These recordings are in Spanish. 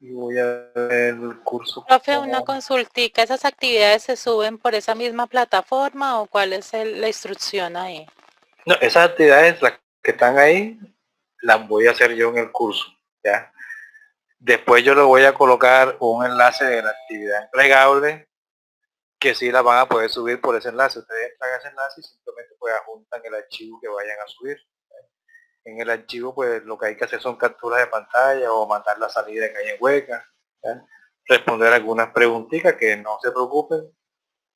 y voy a ver el curso. Profe, una consultica, ¿esas actividades se suben por esa misma plataforma o cuál es la instrucción ahí? No, esas actividades, las que están ahí, las voy a hacer yo en el curso, ¿ya? Después yo le voy a colocar un enlace de la actividad entregable que sí la van a poder subir por ese enlace. Ustedes entran a ese enlace y simplemente pues adjuntan el archivo que vayan a subir. En el archivo pues lo que hay que hacer son capturas de pantalla o mandar la salida que hay en hueca, ¿ya? Responder algunas preguntitas, que no se preocupen,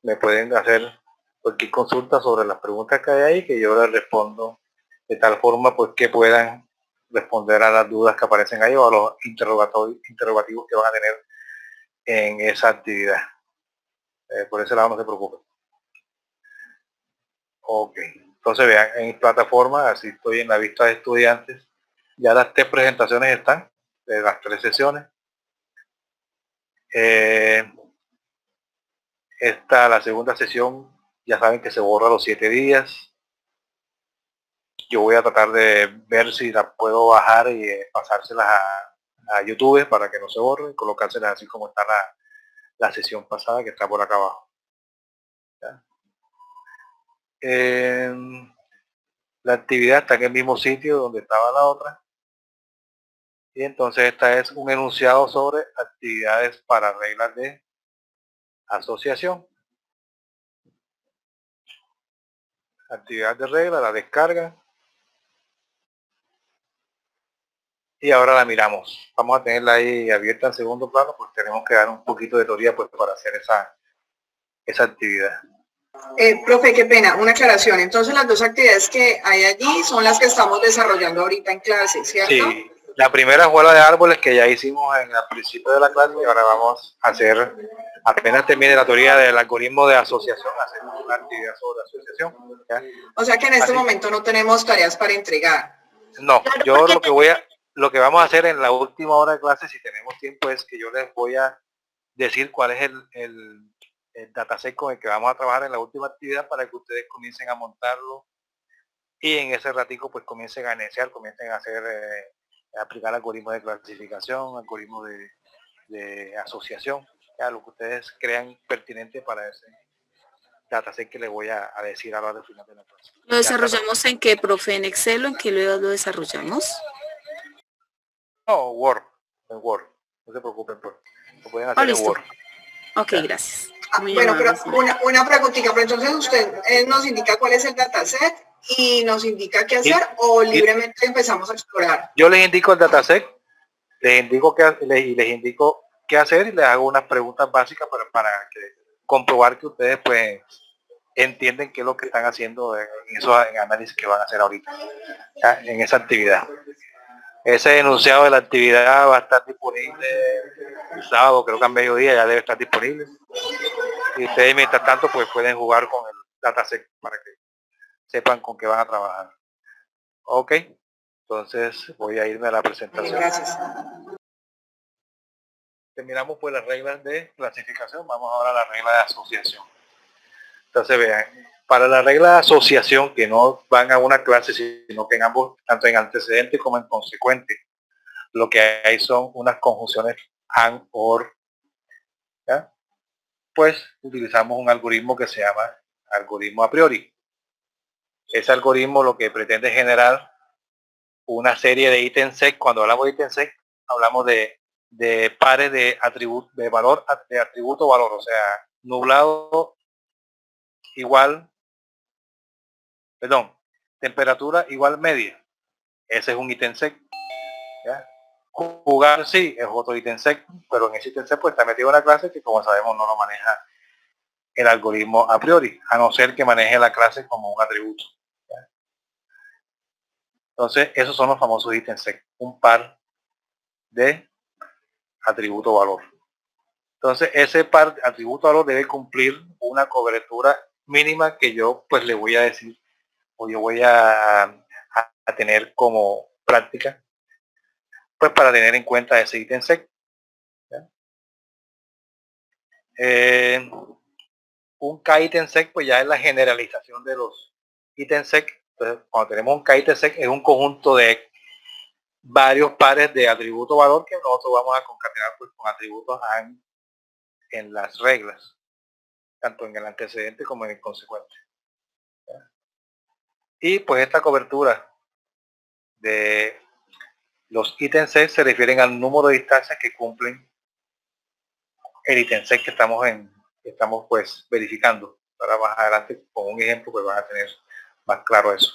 me pueden hacer cualquier consulta sobre las preguntas que hay ahí, que yo les respondo de tal forma pues que puedan responder a las dudas que aparecen ahí o a los interrogativos que van a tener en esa actividad. Por ese lado no se preocupen. Ok, entonces vean, en mi plataforma, así estoy en la vista de estudiantes, ya las 3 presentaciones están, de las 3 sesiones. La segunda sesión, ya saben que se borra los 7 días. Yo voy a tratar de ver si la puedo bajar y pasárselas a YouTube para que no se borren, colocárselas así como está la sesión pasada que está por acá abajo. La actividad está en el mismo sitio donde estaba la otra. Y entonces esta es un enunciado sobre actividades para reglas de asociación. Actividad de regla, la descarga. Y ahora la miramos. Vamos a tenerla ahí abierta en segundo plano, pues tenemos que dar un poquito de teoría pues para hacer esa actividad. Profe, qué pena, una aclaración. Entonces las dos actividades que hay allí son las que estamos desarrollando ahorita en clase, ¿cierto? Sí, la primera fue la de árboles que ya hicimos en el principio de la clase y ahora vamos a hacer, apenas termine la teoría del algoritmo de asociación, hacer una actividad sobre asociación. ¿Ya? O sea que en este momento no tenemos tareas para entregar. No, yo lo que vamos a hacer en la última hora de clase, si tenemos tiempo, es que yo les voy a decir cuál es el dataset con el que vamos a trabajar en la última actividad para que ustedes comiencen a montarlo y en ese ratico pues comiencen a iniciar, comiencen a hacer, aplicar algoritmos de clasificación, algoritmos de asociación, ya lo que ustedes crean pertinente para ese dataset que les voy a decir ahora al final de la clase. ¿Lo desarrollamos en qué, profe? ¿En Excel o en qué lo desarrollamos? No, Word, en Word, no se preocupen, pues, lo pueden hacer en Word. Ok, ¿Ya? gracias. Bueno, pero una preguntita, pero entonces usted nos indica cuál es el dataset y nos indica qué hacer o libremente empezamos a explorar. Yo les indico el dataset, les indico les indico qué hacer y les hago unas preguntas básicas para comprobar que ustedes pues entienden qué es lo que están haciendo en esos análisis que van a hacer ahorita, ¿ya? En esa actividad. Ese enunciado de la actividad va a estar disponible el sábado, creo que a mediodía ya debe estar disponible. Y ustedes mientras tanto pues pueden jugar con el dataset para que sepan con qué van a trabajar. Ok, entonces voy a irme a la presentación. Gracias. Terminamos pues las reglas de clasificación, vamos ahora a la regla de asociación. Entonces vean, para la regla de asociación que no van a una clase, sino que en ambos, tanto en antecedente como en consecuente, lo que hay son unas conjunciones and, or, ¿ya? Pues utilizamos un algoritmo que se llama algoritmo a priori. Ese algoritmo lo que pretende generar una serie de ítems set. Cuando hablamos de ítems set, hablamos de pares de atributo, de valor, de atributo valor, o sea, nublado igual, perdón, temperatura igual media. Ese es un ítem set. ¿Ya? Jugar sí es otro ítem set, pero en ese ítem set pues está metido una clase que como sabemos no lo maneja el algoritmo a priori, a no ser que maneje la clase como un atributo. ¿Ya? Entonces esos son los famosos ítems set, un par de atributo valor. Entonces ese par de atributo valor debe cumplir una cobertura mínima que yo pues le voy a decir o yo voy a tener como práctica pues para tener en cuenta ese ítem set. Un k-ítem set pues ya es la generalización de los ítems set. Entonces cuando tenemos un k-ítem set es un conjunto de varios pares de atributo valor que nosotros vamos a concatenar pues, con atributos en las reglas, tanto en el antecedente como en el consecuente. Y pues esta cobertura de los ítems set se refieren al número de instancias que cumplen el ítem set que estamos pues verificando. Ahora más adelante con un ejemplo pues van a tener más claro eso.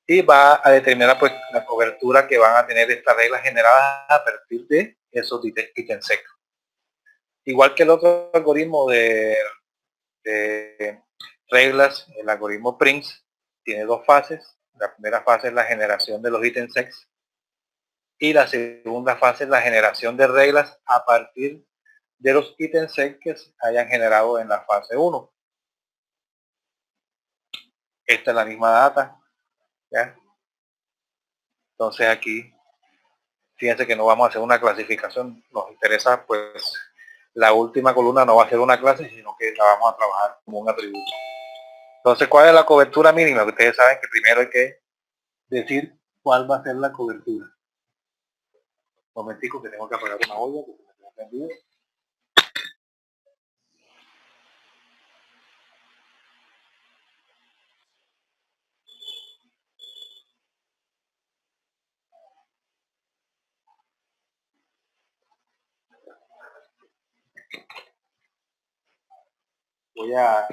Y va a determinar pues la cobertura que van a tener estas reglas generadas a partir de esos ítems set. Igual que el otro algoritmo de reglas, el algoritmo PRINCE tiene dos fases. La primera fase es la generación de los ítems sets y la segunda fase es la generación de reglas a partir de los ítems sets que se hayan generado en la fase 1. Esta es la misma data, ¿ya? Entonces aquí, fíjense que no vamos a hacer una clasificación, nos interesa pues la última columna no va a ser una clase, sino que la vamos a trabajar como un atributo. Entonces, ¿cuál es la cobertura mínima? Ustedes saben que primero hay que decir cuál va a ser la cobertura. Un momentico que tengo que apagar una olla que se me ha prendido. Voy a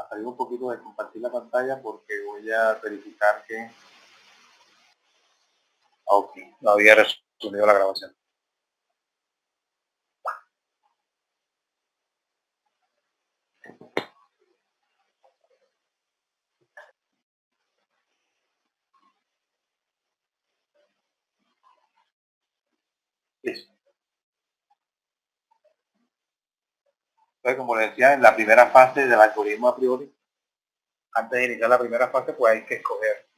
salir un poquito de compartir la pantalla porque voy a verificar que ok, no había resumido la grabación. Listo. Entonces, como les decía, en la primera fase del algoritmo a priori, antes de iniciar la primera fase, pues hay que escoger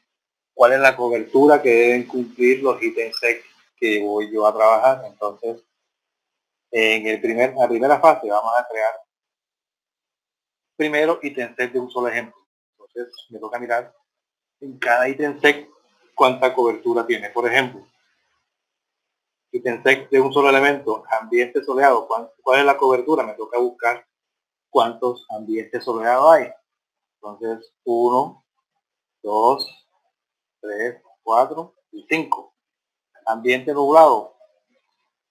cuál es la cobertura que deben cumplir los ítems set que voy yo a trabajar. Entonces, en la primera fase vamos a crear primero ítem set de un solo ejemplo. Entonces, me toca mirar en cada ítem set cuánta cobertura tiene. Por ejemplo, ítem set de un solo elemento, ambiente soleado, ¿cuál es la cobertura? Me toca buscar cuántos ambientes soleados hay. Entonces, 1, 2, 3, 4 y 5. Ambiente nublado,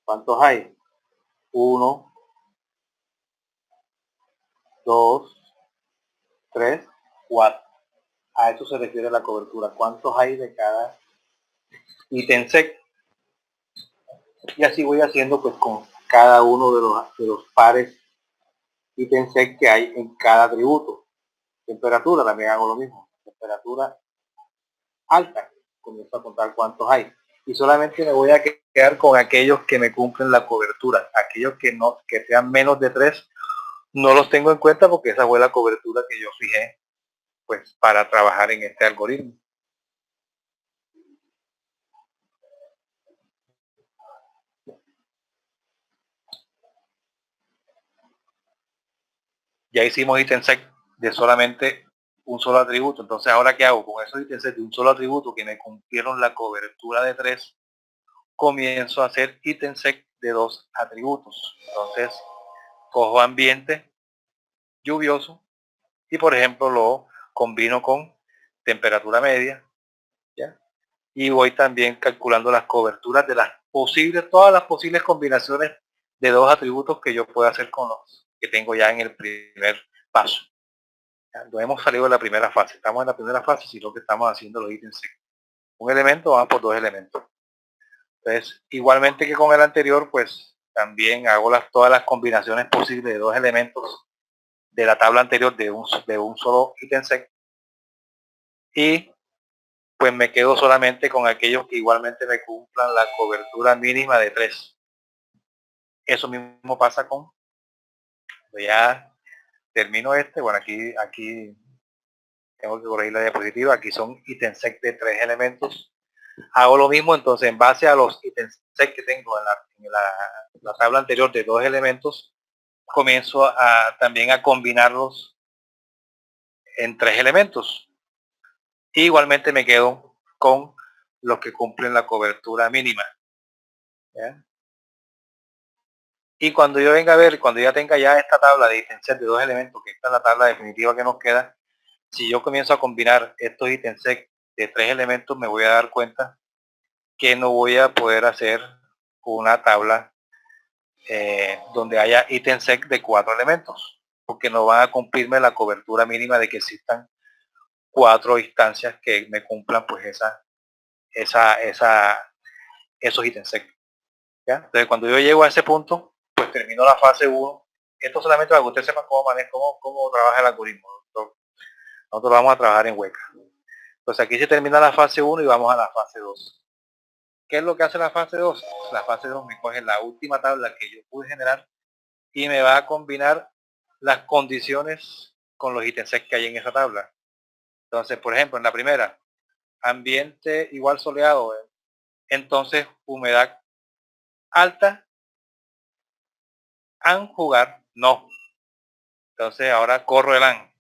¿cuántos hay? 1, 2, 3, 4. A eso se refiere la cobertura. ¿Cuántos hay de cada ítem set? Y así voy haciendo pues con cada uno de los pares ítem set que hay en cada atributo. Temperatura, también hago lo mismo. Temperatura alta, comienzo a contar cuántos hay. Y solamente me voy a quedar con aquellos que me cumplen la cobertura. Aquellos que sean menos de 3, no los tengo en cuenta porque esa fue la cobertura que yo fijé pues para trabajar en este algoritmo. Ya hicimos ítem set de solamente un solo atributo. Entonces, ¿ahora qué hago? Con esos ítems set de un solo atributo que me cumplieron la cobertura de 3, comienzo a hacer ítem set de 2 atributos. Entonces, cojo ambiente lluvioso y, por ejemplo, lo combino con temperatura media, ¿ya? Y voy también calculando las coberturas de todas las posibles combinaciones de 2 atributos que yo pueda hacer con los que tengo ya en el primer paso. No hemos salido de la primera fase, estamos en la primera fase, sino que estamos haciendo los ítems set. Un elemento va por 2 elementos. Entonces, igualmente que con el anterior, pues también hago todas las combinaciones posibles de 2 elementos de la tabla anterior de un solo ítem set. Y pues me quedo solamente con aquellos que igualmente me cumplan la cobertura mínima de 3. Eso mismo pasa con, ya termino bueno, aquí tengo que corregir la diapositiva, aquí son ítem set de 3 elementos. Hago lo mismo, entonces en base a los ítem set que tengo en la tabla anterior de 2 elementos, comienzo también a combinarlos en 3 elementos. Y igualmente me quedo con los que cumplen la cobertura mínima. ¿Ya? Y cuando yo venga a ver, cuando ya tenga ya esta tabla de ítems de 2 elementos, que esta es la tabla definitiva que nos queda, si yo comienzo a combinar estos ítems de 3 elementos, me voy a dar cuenta que no voy a poder hacer una tabla donde haya ítem sec de 4 elementos, porque no van a cumplirme la cobertura mínima de que existan 4 instancias que me cumplan pues esos ítems sec. ¿Ya? Entonces cuando yo llego a ese punto, pues termino la fase 1. Esto solamente para que usted sepa cómo trabaja el algoritmo. Nosotros vamos a trabajar en Weka. Entonces aquí se termina la fase 1 y vamos a la fase 2. ¿Qué es lo que hace la fase 2? La fase 2 me coge la última tabla que yo pude generar y me va a combinar las condiciones con los ítems que hay en esa tabla. Entonces, por ejemplo, en la primera, ambiente igual soleado, entonces humedad alta, an jugar, no. Entonces ahora corro el an.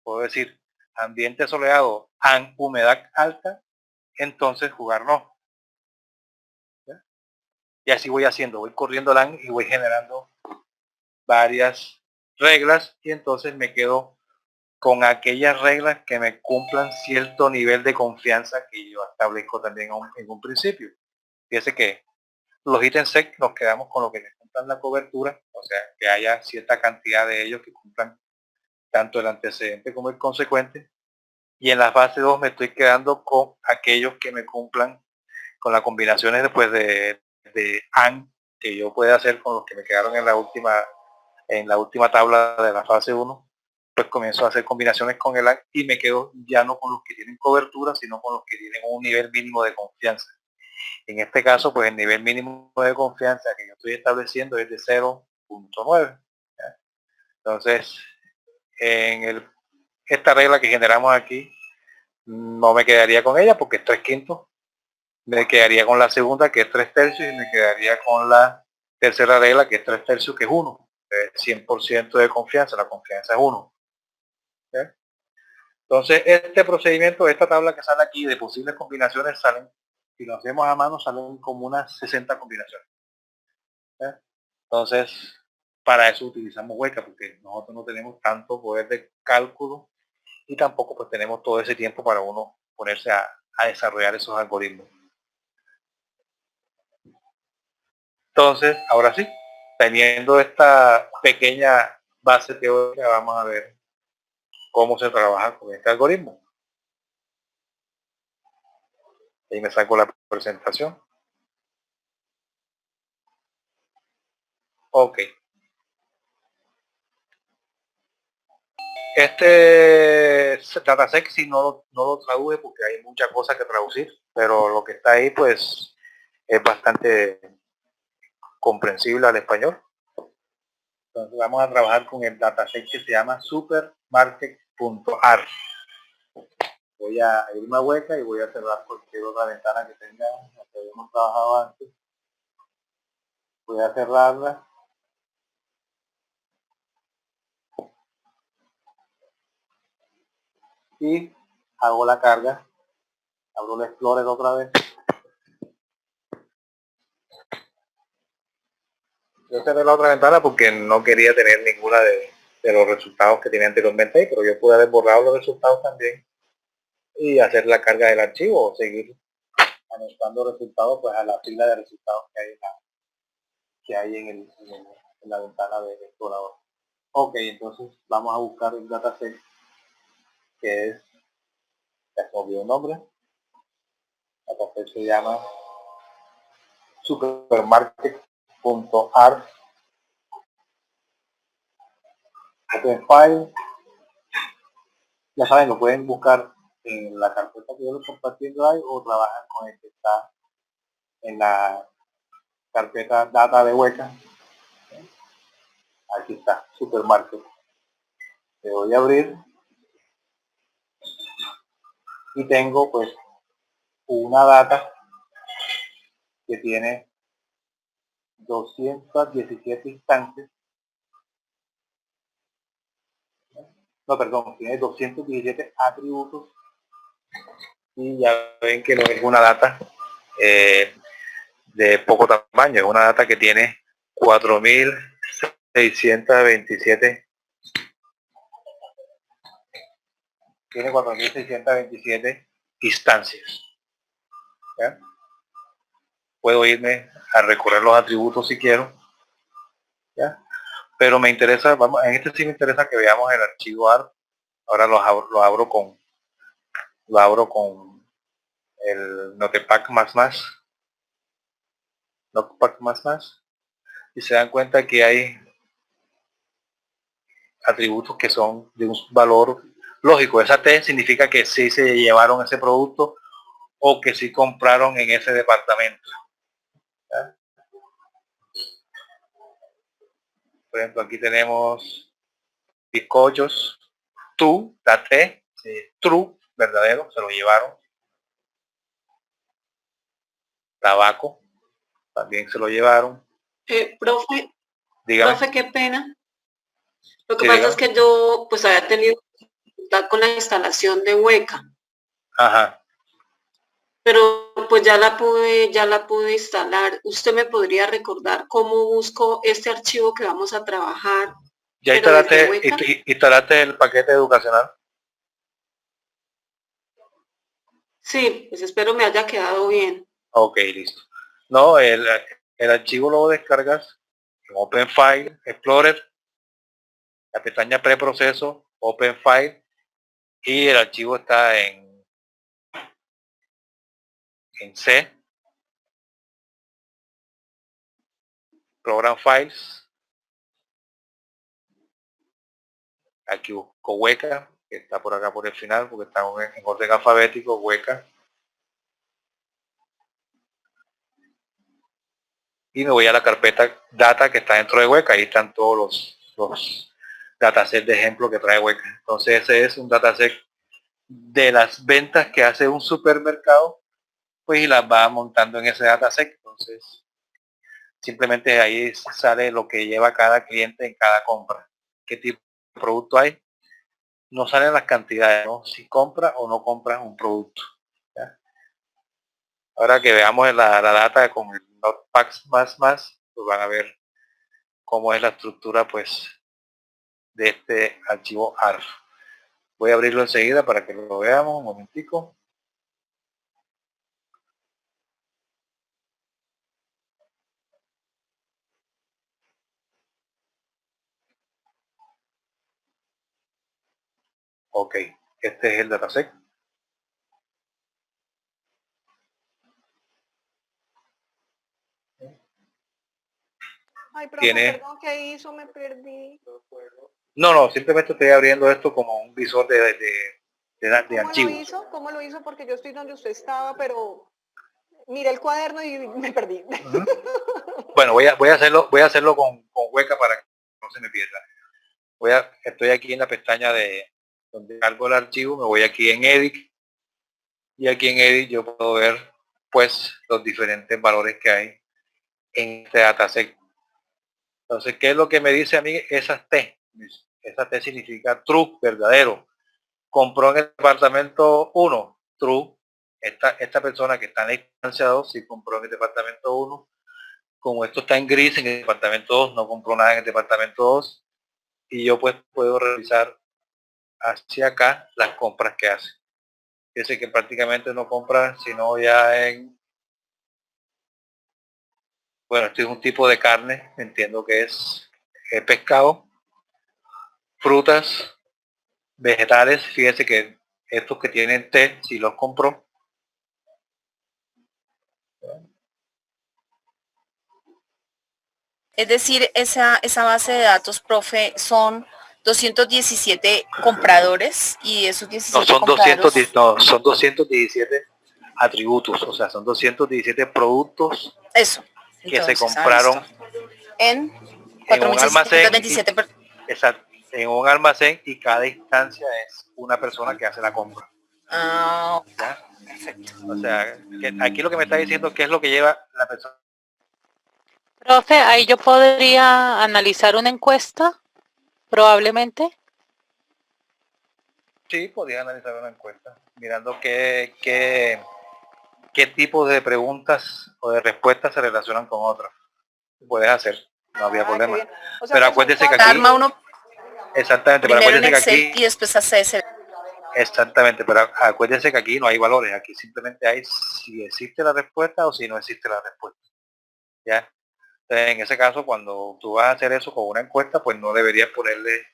Puedo decir ambiente soleado, an humedad alta, entonces jugar no. ¿Ya? Y así voy haciendo, voy corriendo el an y voy generando varias reglas y entonces me quedo con aquellas reglas que me cumplan cierto nivel de confianza que yo establezco también en un principio. Fíjese que los ítems sec nos quedamos con lo que les cumplan la cobertura, o sea, que haya cierta cantidad de ellos que cumplan tanto el antecedente como el consecuente. Y en la fase 2 me estoy quedando con aquellos que me cumplan con las combinaciones después de AND que yo pueda hacer con los que me quedaron en la última tabla de la fase 1. Pues comienzo a hacer combinaciones con el AND y me quedo ya no con los que tienen cobertura, sino con los que tienen un nivel mínimo de confianza. En este caso, pues el nivel mínimo de confianza que yo estoy estableciendo es de 0.9. Entonces, en esta regla que generamos aquí, no me quedaría con ella porque es 3/5. Me quedaría con la segunda, que es 3/3, y me quedaría con la tercera regla, que es 3/3, que es 1. 100% de confianza, la confianza es 1. ¿Okay? Entonces, este procedimiento, esta tabla que sale aquí de posibles combinaciones salen, si lo hacemos a mano, salen como unas 60 combinaciones. ¿Okay? Entonces, para eso utilizamos Weka, porque nosotros no tenemos tanto poder de cálculo y tampoco pues tenemos todo ese tiempo para uno ponerse a desarrollar esos algoritmos. Entonces, ahora sí, teniendo esta pequeña base teórica, vamos a ver cómo se trabaja con este algoritmo. Ahí me saco la presentación. Ok. Este dataset sí no lo traduje porque hay muchas cosas que traducir, pero lo que está ahí pues es bastante comprensible al español. Entonces vamos a trabajar con el dataset que se llama supermarket.ar. Voy a irme a Weka y voy a cerrar cualquier otra ventana que tenga, la que habíamos trabajado antes. Voy a cerrarla. Y hago la carga. Abro el Explorer otra vez. Yo cerré la otra ventana porque no quería tener ninguna de los resultados que tenía anteriormente ahí, pero yo pude haber borrado los resultados también y hacer la carga del archivo o seguir anotando resultados pues a la fila de resultados que hay en la ventana del explorador. Ok, entonces vamos a buscar el dataset que es, ya se olvidó el nombre, el dataset se llama supermarket.ar. Open file, ya saben, lo pueden buscar en la carpeta que yo les compartí en Drive o trabajan con el que está en la carpeta data de Weka. Aquí está, supermarket. Le voy a abrir y tengo pues una data que tiene 217 instancias. No, perdón, tiene 217 atributos y ya ven que no es una data de poco tamaño, es una data que tiene 4.627 tiene 4.627 instancias. ¿Ya? Puedo irme a recorrer los atributos si quiero, ¿ya? Pero me interesa, vamos, en este sí me interesa que veamos el archivo ARP. Ahora lo abro con el Notepad++, y se dan cuenta que hay atributos que son de un valor lógico. Esa T significa que sí se llevaron ese producto o que sí compraron en ese departamento. ¿Ya? Por ejemplo, aquí tenemos bizcochos, tú, la T, true, verdadero, se lo llevaron. Tabaco, también se lo llevaron. Profe, Dígame. profe, qué pena. Lo que Sí, pasa dígame. es que yo pues había tenido dificultad con la instalación de Hueca, Ajá. pero pues ya la pude instalar. ¿Usted me podría recordar cómo busco este archivo que vamos a trabajar, ¿Ya pero desde Hueca? instalaste el paquete educacional? Sí, pues espero me haya quedado bien. Ok, listo. No, el archivo lo descargas en Open File Explorer, la pestaña preproceso, Open File, y el archivo está en C, Program Files. Aquí busco Hueca, que está por acá por el final, porque está en orden alfabético, Hueca. Y me voy a la carpeta Data que está dentro de Hueca. Ahí están todos los datasets de ejemplo que trae Hueca. Entonces ese es un dataset de las ventas que hace un supermercado, pues, y las va montando en ese dataset. Entonces simplemente ahí sale lo que lleva cada cliente en cada compra, qué tipo de producto hay. No salen las cantidades, ¿no? Si compra o no compra un producto. ¿Ya? Ahora que veamos la data con el Notepad++, pues van a ver cómo es la estructura, pues, de este archivo ARF. Voy a abrirlo enseguida para que lo veamos, un momentico. Ok, este es el dataset. Ay, profe, Tiene... perdón, ¿qué hizo? Me perdí. No, simplemente estoy abriendo esto como un visor de archivos. ¿Cómo lo hizo? Porque yo estoy donde usted estaba, pero miré el cuaderno y me perdí. Uh-huh. Bueno, voy a hacerlo con Hueca para que no se me pierda. Estoy aquí en la pestaña de donde cargo el archivo, me voy aquí en Edit, y aquí en Edit yo puedo ver, pues, los diferentes valores que hay en este dataset. Entonces, ¿qué es lo que me dice a mí esas T? Esa T significa true, verdadero. Compró en el departamento 1, true. Esta persona que está en la instancia 2, sí compró en el departamento 1. Como esto está en gris en el departamento 2, no compró nada en el departamento 2. Y yo pues puedo revisar hacia acá las compras que hace. Dice que prácticamente no compra, sino ya en... Bueno, este es un tipo de carne, entiendo que es pescado, frutas, vegetales. Fíjese que estos que tienen T, si los compró. Es decir, esa base de datos, profe, son 217 compradores y esos No, 17 son compradores, son 217 atributos, o sea, son 217 productos eso. que se Entonces, listo. compraron En en un almacén, 4.627. en un almacén, y cada instancia es una persona que hace la compra. Ah, ¿Ya? perfecto. O sea, que aquí lo que me está diciendo qué es lo que lleva la persona. Profe, ahí yo podría analizar una encuesta, probablemente. Sí, podías analizar una encuesta, mirando qué tipo de preguntas o de respuestas se relacionan con otras. Puedes hacer, no había Ah, qué problema. bien. O sea Pero que son acuérdese que cuatro. aquí, Arma uno exactamente, pero primero en acuérdese que Excel aquí, y después hace ese. exactamente, pero acuérdese que aquí no hay valores, aquí simplemente hay si existe la respuesta o si no existe la respuesta. ¿Ya? Entonces, en ese caso, cuando tú vas a hacer eso con una encuesta, pues no deberías ponerle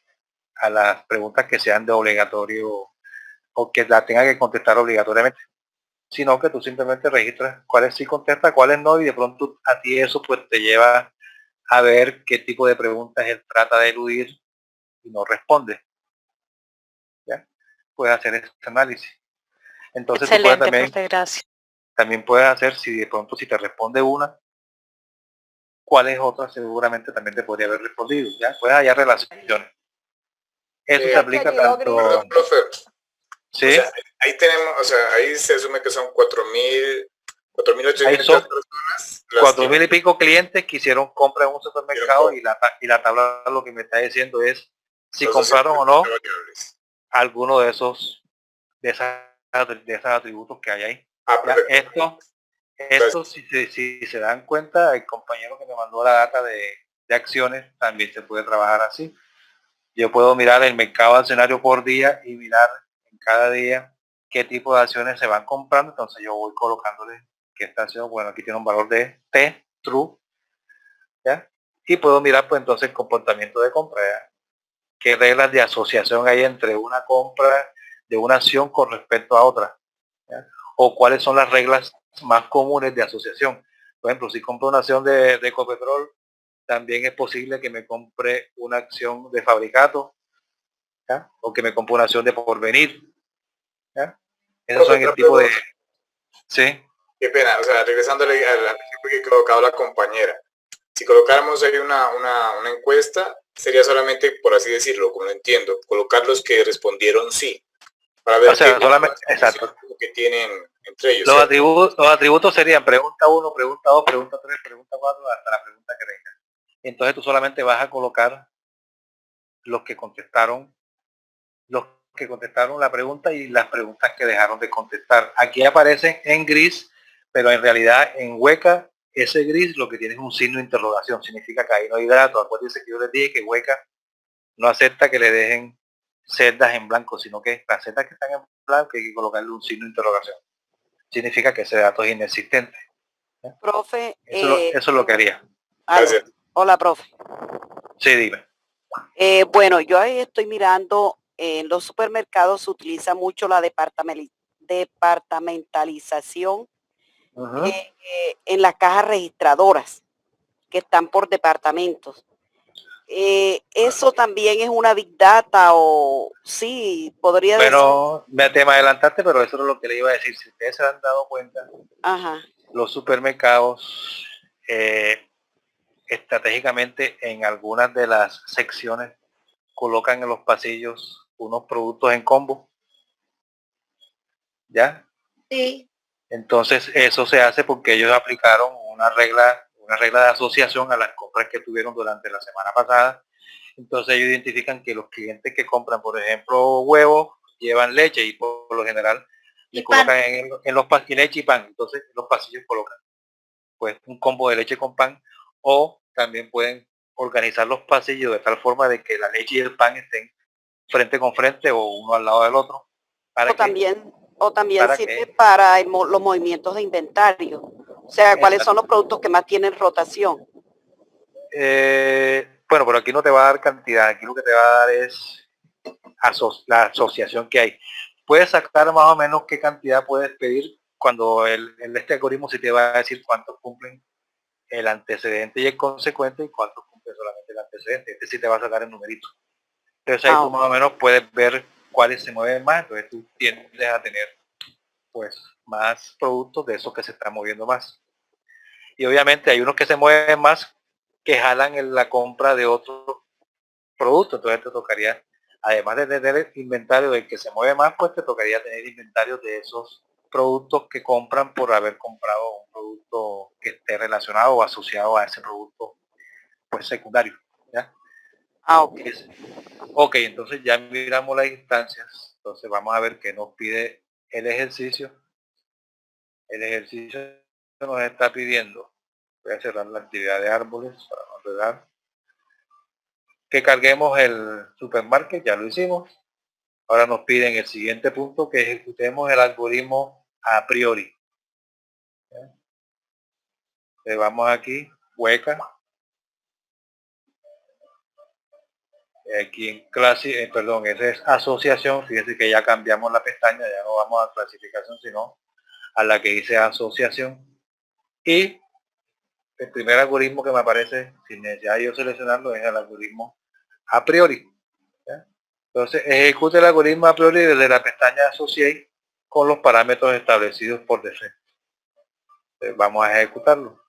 a las preguntas que sean de obligatorio o que la tenga que contestar obligatoriamente, sino que tú simplemente registras cuáles sí contesta, cuáles no, y de pronto a ti eso pues te lleva a ver qué tipo de preguntas él trata de eludir y no responde. ¿Ya? Puedes hacer este análisis. Entonces tú puedes Excelente, profe, gracias. también puedes hacer, si de pronto si te responde una, cuáles otras seguramente también te podría haber respondido. ¿Ya? Puedes hallar relaciones. Eso se Es que aplica aquí lo tanto... gris. Perdón, profe. ¿Sí? O sea, ahí tenemos, o sea, ahí se asume que son 4.800 Ahí son personas las 4.000 que y pico clientes que hicieron compra en un supermercado hicieron y la tabla lo que me está diciendo es si los compraron o 220 no variables. alguno de esos de esos atributos que hay ahí. Ah, Ya, perfecto. esto si se dan cuenta, el compañero que me mandó la data de acciones también se puede trabajar así. Yo puedo mirar el mercado accionario por día y mirar en cada día qué tipo de acciones se van comprando. Entonces yo voy colocándole que esta acción, bueno, aquí tiene un valor de T, true, ¿ya? Y puedo mirar pues entonces el comportamiento de compra, ¿ya? Qué reglas de asociación hay entre una compra de una acción con respecto a otra, ¿ya? O cuáles son las reglas más comunes de asociación. Por ejemplo, si compro una acción de Ecopetrol, también es posible que me compre una acción de Fabricato, ¿ya? O que me compre una acción de Porvenir, ¿ya? Esos Profe, son otra el tipo de... pregunta. Sí. Qué pena, o sea, regresándole al ejemplo que colocaba la compañera. Si colocáramos ahí una encuesta, sería solamente, por así decirlo, como lo entiendo, colocar los que respondieron sí, para O ver qué sea, solamente, exacto. que tienen entre ellos, ¿cierto? Los atributos serían pregunta 1, pregunta 2, pregunta 3, pregunta 4, hasta la pregunta que venga. Entonces tú solamente vas a colocar los que contestaron la pregunta y las preguntas que dejaron de contestar. Aquí aparecen en gris, pero en realidad en hueca, ese gris lo que tiene es un signo de interrogación. Significa que ahí no hay datos. Acuérdense que yo les dije que hueca no acepta que le dejen celdas en blanco, sino que las celdas que están en blanco hay que colocarle un signo de interrogación. Significa que ese dato es inexistente. ¿Ya? Profe, Eso es lo que haría. Gracias. hola, profe. Sí, dime. Bueno, yo ahí estoy mirando, en los supermercados se utiliza mucho la departamentalización en las cajas registradoras, que están por departamentos. ¿Eso también es una big data o sí, podría decir? Bueno, te me adelantaste, pero eso es lo que le iba a decir. Si ustedes se han dado cuenta, Ajá. los supermercados estratégicamente en algunas de las secciones colocan en los pasillos unos productos en combo, ¿ya? Sí. Entonces eso se hace porque ellos aplicaron una regla de asociación a las compras que tuvieron durante la semana pasada. Entonces ellos identifican que los clientes que compran, por ejemplo, huevos, llevan leche y por lo general le colocan en los pasillos leche y pan. Entonces en los pasillos colocan pues un combo de leche con pan, o también pueden organizar los pasillos de tal forma de que la leche y el pan estén frente con frente o uno al lado del otro. O también para sirve que para los movimientos de inventario. O sea, ¿cuáles son los productos que más tienen rotación? bueno, pero aquí no te va a dar cantidad, aquí lo que te va a dar es la asociación que hay. Puedes sacar más o menos qué cantidad puedes pedir cuando este algoritmo sí te va a decir cuántos cumplen el antecedente y el consecuente y cuántos cumple solamente el antecedente. Este sí te va a sacar el numerito. Entonces ahí tú más o menos puedes ver cuáles se mueven más, entonces tú tiendes a tener pues más productos de esos que se están moviendo más. Y obviamente hay unos que se mueven más que jalan en la compra de otros productos, entonces te tocaría, además de tener el inventario del que se mueve más, pues te tocaría tener inventario de esos productos que compran por haber comprado un producto que esté relacionado o asociado a ese producto pues secundario, ¿ya? Ah, ok. Ok, entonces ya miramos las instancias. Entonces vamos a ver qué nos pide el ejercicio. El ejercicio nos está pidiendo, voy a cerrar la actividad de árboles para no enredar, que carguemos el supermarket, ya lo hicimos. Ahora nos piden el siguiente punto, que ejecutemos el algoritmo a priori. Le vamos aquí, hueca. Aquí en clase, perdón, esa es asociación. Fíjense que ya cambiamos la pestaña, ya no vamos a clasificación, sino a la que dice asociación. Y el primer algoritmo que me aparece, sin necesidad de yo seleccionarlo, es el algoritmo a priori. ¿Ya? Entonces, ejecute el algoritmo a priori desde la pestaña Associate con los parámetros establecidos por defecto. Entonces, vamos a ejecutarlo.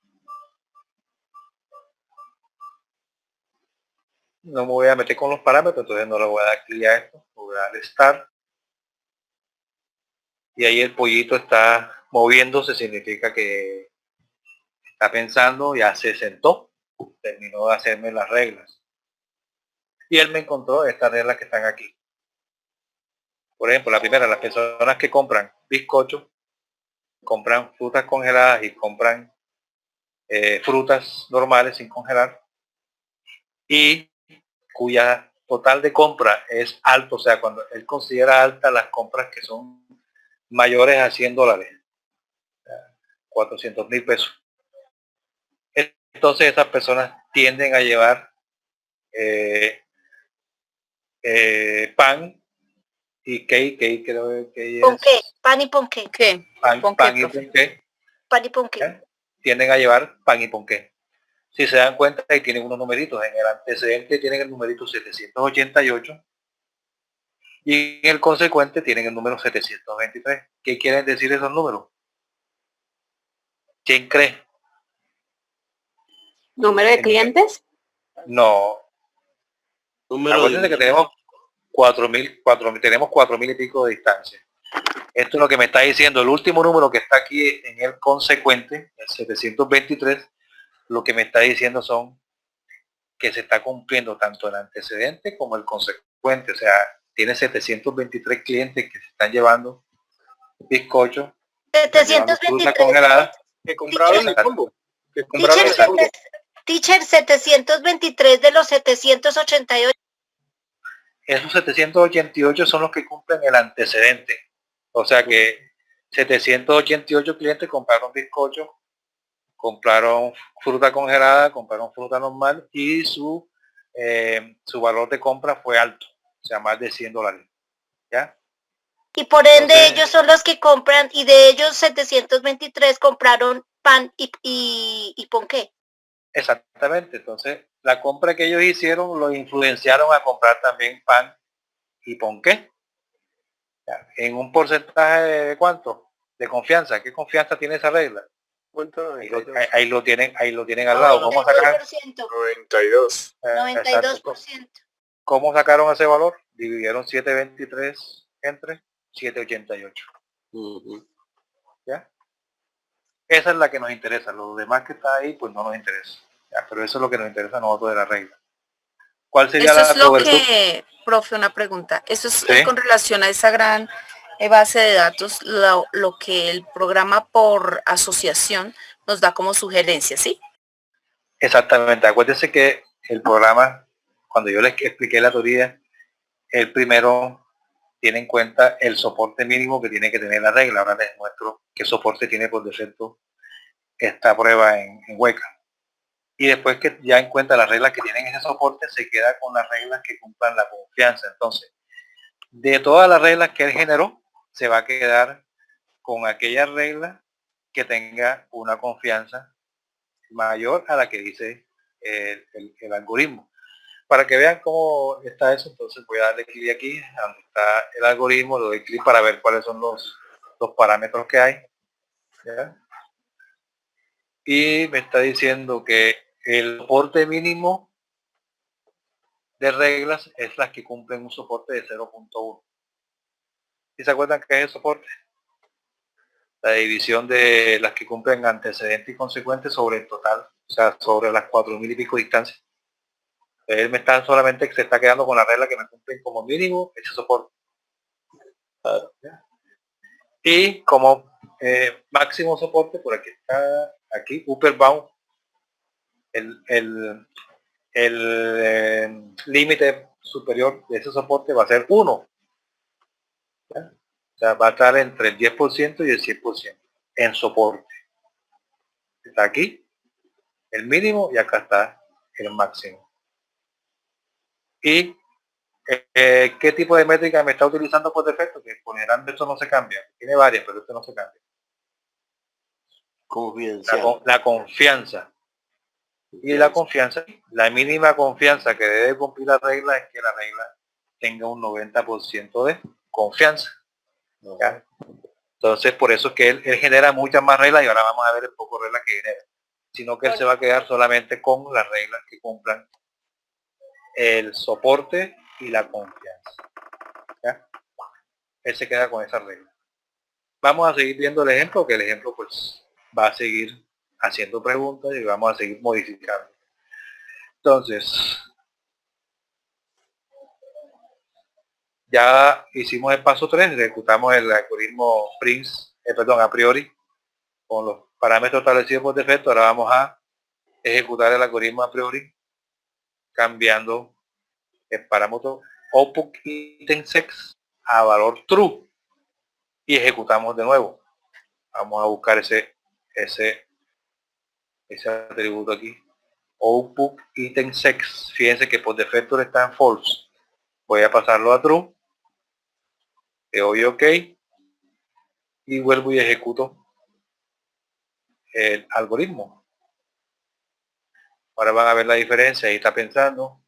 No me voy a meter con los parámetros, entonces no le voy a dar clic a esto. Voy a dar Start. Y ahí el pollito está moviéndose, significa que está pensando, ya se sentó, terminó de hacerme las reglas. Y él me encontró estas reglas que están aquí. Por ejemplo, la primera, las personas que compran bizcocho, compran frutas congeladas y compran frutas normales sin congelar, y cuya total de compra es alto, o sea, cuando él considera alta las compras que son mayores a $100, 400,000 pesos. Entonces esas personas tienden a llevar pan y cake creo que es Ponqué, pan y ponqué. ¿Qué? pan y profe. ponqué, Pan y ponqué. ¿ya? Tienden a llevar pan y ponqué. Si se dan cuenta, ahí tienen unos numeritos. En el antecedente tienen el numerito 788 y en el consecuente tienen el número 723. ¿Qué quieren decir esos números? ¿Quién cree? ¿Número de clientes? No. Acuérdense que tenemos 4.000, tenemos 4.000 y pico de distancia. Esto es lo que me está diciendo. El último número que está aquí en el consecuente, el 723, lo que me está diciendo son que se está cumpliendo tanto el antecedente como el consecuente. O sea, tiene 723 clientes que se están llevando bizcocho, están llevando fruta 723. congelada. Que compraron el combo. Que compraron Teacher, el combo. teacher, 723 de los 788. Esos 788 son los que cumplen el antecedente. O sea que 788 clientes compraron bizcocho, compraron fruta congelada, compraron fruta normal y su valor de compra fue alto, o sea, más de $100. ¿Ya? Y por ende Entonces, ellos son los que compran, y de ellos 723 compraron pan y ponqué. exactamente. Entonces, la compra que ellos hicieron lo influenciaron a comprar también pan y ponqué. ¿Ya? En un porcentaje de ¿cuánto? De confianza. ¿Qué confianza tiene esa regla? Ahí lo tienen al lado. ¿Cómo sacaron? 92. 92%. ¿Cómo sacaron ese valor? Dividieron 723 entre 788. ¿Ya? Esa es la que nos interesa. Los demás que está ahí, pues no nos interesa. ¿Ya? Pero eso es lo que nos interesa a nosotros de la regla. ¿Cuál sería Eso la es lo cobertura? que, profe, una pregunta. Eso es ¿Sí? con relación a esa gran base de datos, lo que el programa por asociación nos da como sugerencia, ¿sí? Exactamente. Acuérdense que el programa, cuando yo les expliqué la teoría, el primero tiene en cuenta el soporte mínimo que tiene que tener la regla. Ahora les muestro qué soporte tiene por defecto esta prueba en Hueca. Y después que ya encuentra las reglas que tienen ese soporte, se queda con las reglas que cumplan la confianza. Entonces, de todas las reglas que él generó, se va a quedar con aquella regla que tenga una confianza mayor a la que dice el algoritmo. Para que vean cómo está eso, entonces voy a darle clic aquí, donde está el algoritmo, le doy clic para ver cuáles son los parámetros que hay. ¿Ya? Y me está diciendo que el soporte mínimo de reglas es las que cumplen un soporte de 0.1. ¿Y se acuerdan qué es el soporte? La división de las que cumplen antecedente y consecuente sobre el total, o sea, sobre las 4.000 y pico distancias. Él me está solamente, se está quedando con la regla que me cumplen como mínimo ese soporte. ¿Ya? Y como máximo soporte, por aquí está, aquí, upper bound, el límite superior de ese soporte va a ser 1. ¿Ya? O sea, va a estar entre el 10% y el 100% en soporte. Está aquí el mínimo y acá está el máximo. Y ¿qué tipo de métrica me está utilizando por defecto? Que por general esto no se cambia. Tiene varias, pero esto no se cambia. Confidencial. La confianza. Y la confianza, la mínima confianza que debe cumplir la regla es que la regla tenga un 90% de confianza. ¿Ya? Entonces, por eso es que él genera muchas más reglas y ahora vamos a ver el poco reglas que genera. Sino que él se va a quedar solamente con las reglas que cumplan el soporte y la confianza. ¿Ya? Él se queda con esa regla. Vamos a seguir viendo el ejemplo, que el ejemplo pues va a seguir haciendo preguntas y vamos a seguir modificando. Entonces, ya hicimos el paso 3, ejecutamos el algoritmo Prince, a priori, con los parámetros establecidos por defecto. Ahora vamos a ejecutar el algoritmo a priori, cambiando el parámetro output item sex a valor true y ejecutamos de nuevo. Vamos a buscar ese atributo aquí, output item sex. Fíjense que por defecto está en false. Voy a pasarlo a true, le doy OK y vuelvo y ejecuto el algoritmo. Ahora van a ver la diferencia. Ahí está pensando.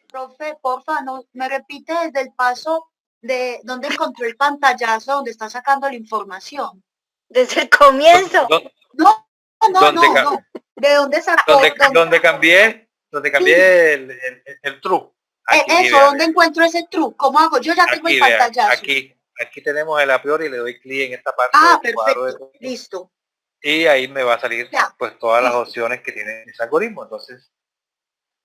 Profe, porfa, no, me repite desde el paso de donde encontró el pantallazo donde está sacando la información. Desde el comienzo. No. ¿De dónde sacó? Donde cambié el true. Aquí, eso, ¿dónde encuentro ese true? ¿Cómo hago? Yo ya tengo el pantallazo. Aquí tenemos el a priori, le doy clic en esta parte. Ah, perfecto, listo. Y ahí me va a salir pues todas las opciones que tiene ese algoritmo. Entonces,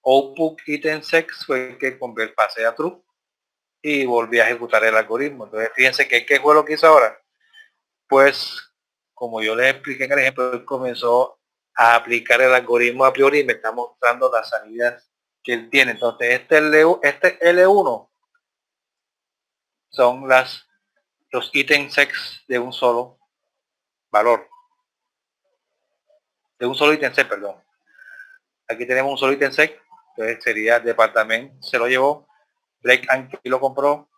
output item sex fue el que pasé a true y volví a ejecutar el algoritmo. Entonces, fíjense que ¿qué fue lo que hizo ahora? Pues, como yo les expliqué en el ejemplo, él comenzó a aplicar el algoritmo a priori y me está mostrando las salidas que él tiene. Entonces, este L1 son los ítems sex de un solo valor. De un solo ítem sex, perdón. Aquí tenemos un solo ítem sex, entonces sería departamento, se lo llevó, Blake Andy lo compró,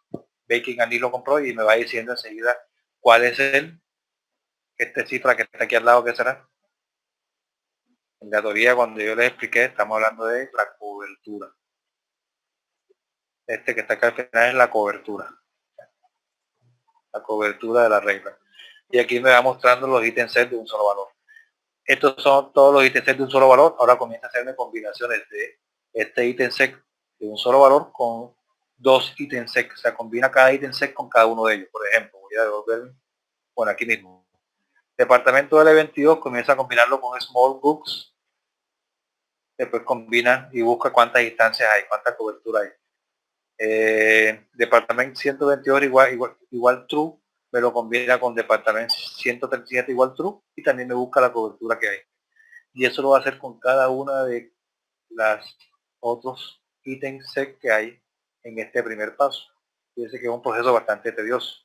Baking Andy lo compró y me va diciendo enseguida cuál es esta cifra que está aquí al lado, ¿qué será? En la teoría, cuando yo les expliqué, estamos hablando de la cobertura. Este que está acá al final es la cobertura. La cobertura de la regla. Y aquí me va mostrando los ítems set de un solo valor. Estos son todos los ítems set de un solo valor. Ahora comienza a hacerme combinaciones de este ítem set de un solo valor con dos ítems set. O sea, combina cada ítem set con cada uno de ellos. Por ejemplo, voy a devolver, bueno, aquí mismo. Departamento L22 comienza a combinarlo con Small Books. Después combina y busca cuántas instancias hay, cuánta cobertura hay. Departamento 128 igual true, me lo combina con departamento 137 igual true y también me busca la cobertura que hay. Y eso lo va a hacer con cada una de las otros ítems set que hay en este primer paso. Fíjense que es un proceso bastante tedioso.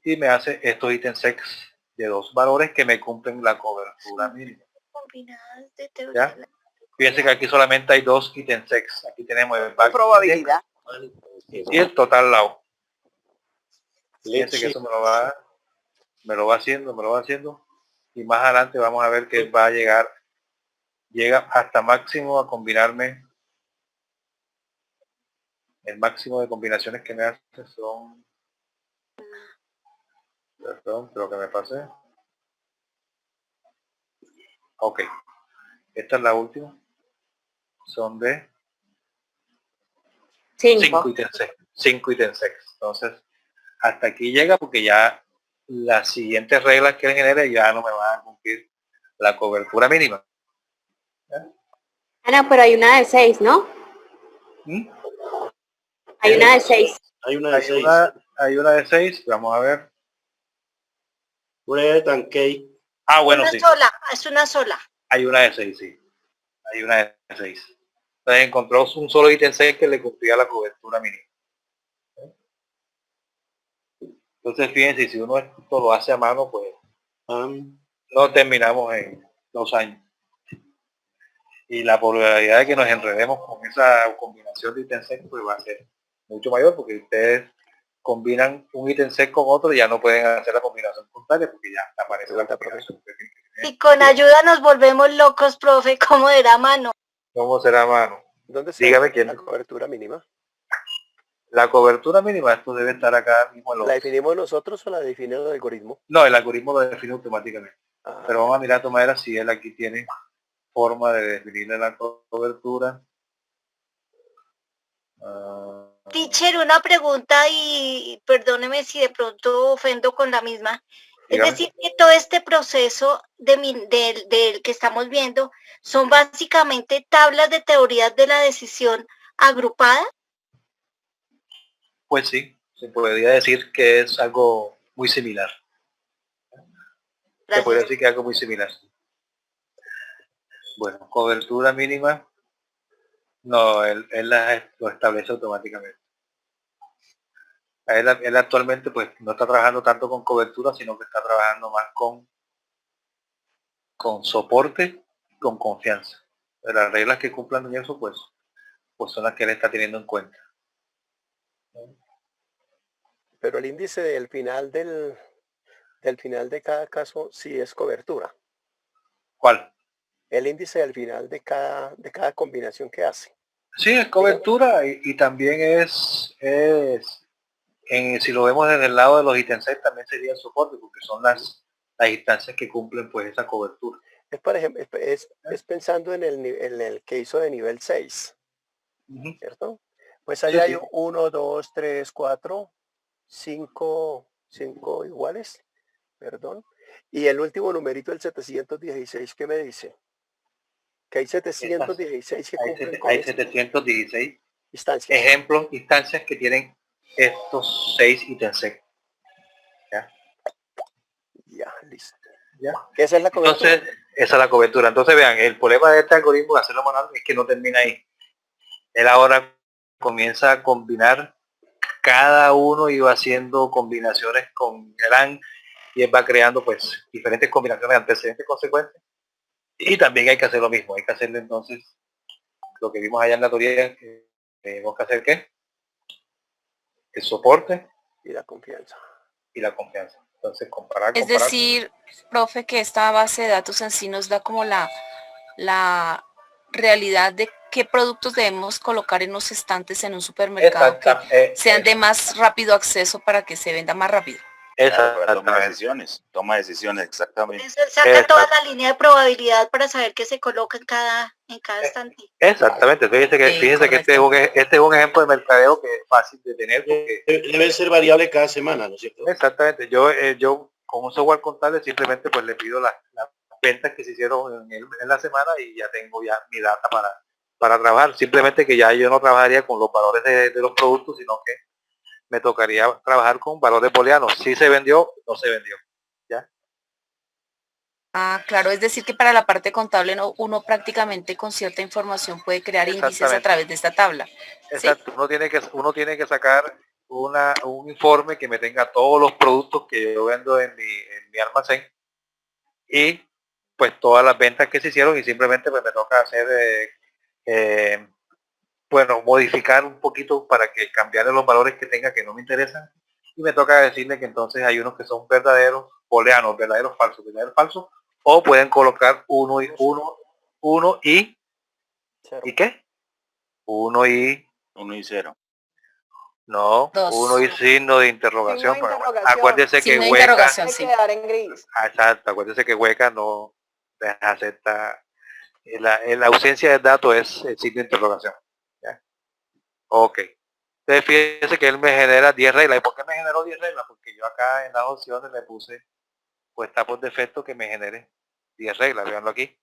Y me hace estos ítems sex de dos valores que me cumplen la cobertura mínima. ¿Ya? Fíjense que aquí solamente hay dos ítems sex. Aquí tenemos el back Probabilidad. y el total lado. Fíjense que eso me lo va haciendo. Y más adelante vamos a ver que va a llega hasta máximo a combinarme. El máximo de combinaciones que me hace son... Perdón, creo que me pasé. Ok. Esta es la última. Son de 5 ítems sex. Entonces, hasta aquí llega porque ya las siguientes reglas que él genere ya no me van a cumplir la cobertura mínima. Ana, pero hay una de 6, ¿no? ¿Mm? Hay una de 6. Hay una de Hay 6. hay una de 6, vamos a ver. Una de Tankey. Ah, bueno, Una sí. sola, es una sola. Hay una de 6, sí. Hay una de 6. Entonces encontró un solo ítem 6 que le cumplía la cobertura mínima. Entonces fíjense, si uno esto lo hace a mano, pues no terminamos en 2 años. Y la probabilidad de que nos enredemos con esa combinación de ítem 6 pues va a ser mucho mayor, porque ustedes combinan un ítem 6 con otro y ya no pueden hacer la combinación contraria porque ya aparece la combinación. Y con ayuda nos volvemos locos, profe, ¿cómo era mano? ¿Cómo será a mano? ¿Dónde está Dígame quién. la cobertura mínima? La cobertura mínima, esto debe estar acá mismo en los... ¿La definimos nosotros o la define el algoritmo? No, el algoritmo lo define automáticamente. Ah, Pero vamos a mirar de todas maneras si él aquí tiene forma de definirle la cobertura. Teacher, una pregunta y perdóneme si de pronto ofendo con la misma. Dígame. Es decir, que todo este proceso del que estamos viendo son básicamente tablas de teorías de la decisión agrupada. Pues sí, se podría decir que es algo muy similar. Se podría decir que es algo muy similar. Bueno, cobertura mínima, no, él lo establece automáticamente. Él actualmente pues no está trabajando tanto con cobertura, sino que está trabajando más con soporte, con confianza. Las reglas que cumplan en eso pues son las que él está teniendo en cuenta. pero el índice del final del final de cada caso sí es cobertura. ¿Cuál? El índice del final de cada combinación que hace. Sí, es cobertura y también es si lo vemos desde el lado de los ítems también sería el soporte, porque son las instancias que cumplen pues esa cobertura. Es, por ejemplo, es pensando en el que hizo de nivel 6, ¿cierto? Pues allá hay 1, 2, 3, 4, 5 iguales, perdón. Y el último numerito, el 716, ¿qué me dice? Que hay 716 que cumplen con hay 716 instancias. ejemplos, instancias que tienen estos 6 ítems. Ya, listo. ¿Ya? Esa es la cobertura. Entonces, esa es la cobertura. Entonces vean, el problema de este algoritmo de hacerlo manual es que no termina ahí. Él ahora comienza a combinar, cada uno iba haciendo combinaciones con el AND y él va creando pues diferentes combinaciones antecedentes consecuentes. Y también hay que hacer lo mismo, hay que hacerle entonces lo que vimos allá en la teoría, que tenemos que hacer ¿qué? El soporte y la confianza. Entonces comparar. Es decir, profe, que esta base de datos en sí nos da como la realidad de qué productos debemos colocar en los estantes en un supermercado que sean de más rápido acceso para que se venda más rápido. Claro, toma decisiones, exactamente. Eso saca toda la línea de probabilidad para saber qué se coloca en cada estante. Exactamente, fíjense que este es un ejemplo de mercadeo que es fácil de tener. Porque debe ser variable cada semana, ¿no es cierto? Exactamente, yo con un software contable simplemente pues le pido las ventas que se hicieron en la semana y ya tengo ya mi data para trabajar. Simplemente que ya yo no trabajaría con los valores de los productos, sino que me tocaría trabajar con valores booleanos. Si se vendió, no se vendió. ¿Ya? Ah, claro, es decir que para la parte contable uno prácticamente con cierta información puede crear índices a través de esta tabla. Exacto, ¿sí? Uno tiene que sacar un informe que me tenga todos los productos que yo vendo en mi almacén y pues todas las ventas que se hicieron y simplemente pues me toca hacer bueno, modificar un poquito para que cambiarle los valores que tenga que no me interesan y me toca decirle que entonces hay unos que son verdaderos booleanos, verdaderos falsos, o pueden colocar uno y ¿qué? 1 y 0. No, 1 y signo de interrogación. Acuérdese que hueca. Exacto, acuérdese que hueca no acepta. La ausencia de datos es el signo de interrogación. ¿Ya? Ok. Entonces fíjese que él me genera 10 reglas. ¿Y por qué me generó 10 reglas? Porque yo acá en las opciones le puse, pues está por defecto que me genere 10 reglas, veanlo aquí.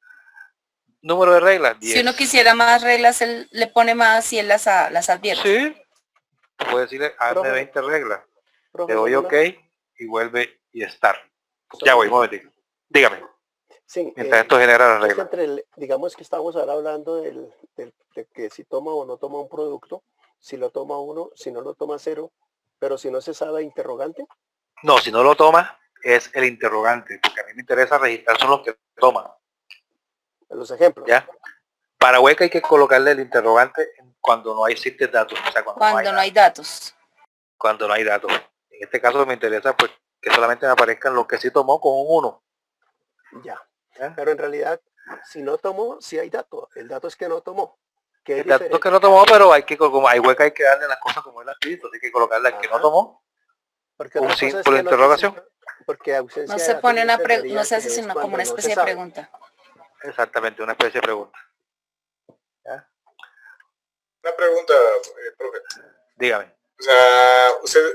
Número de reglas, 10. Si uno quisiera más reglas, él le pone más y él las advierte. Sí, puede decirle, hazme 20 reglas. Le doy OK y vuelve y start. Ya voy, un momentito. Dígame. Sí, mientras esto genera las reglas. Digamos que estamos ahora hablando de que si toma o no toma un producto, si lo toma uno, si no lo toma cero, pero si no se sabe interrogante. No, si no lo toma, es el interrogante, porque a mí me interesa registrar son los que toman. Los ejemplos. ¿Ya? Para hueca hay que colocarle el interrogante cuando no existen datos. O sea, cuando no hay datos. Cuando no hay datos. En este caso me interesa pues que solamente me aparezcan los que sí tomó con un 1. Ya. Pero en realidad, si no tomó, sí hay datos. El dato es que no tomó. El dato es que no tomó, pero hay que, como hay hueca, hay que darle las cosas como él ha escrito. Hay que colocarle al que no tomó. Porque un símbolo de interrogación. Porque ausencia no se pone una pregunta, no se hace sino como una especie de pregunta. Exactamente, una especie de pregunta. ¿Ya? Una pregunta, profe. Dígame. O sea,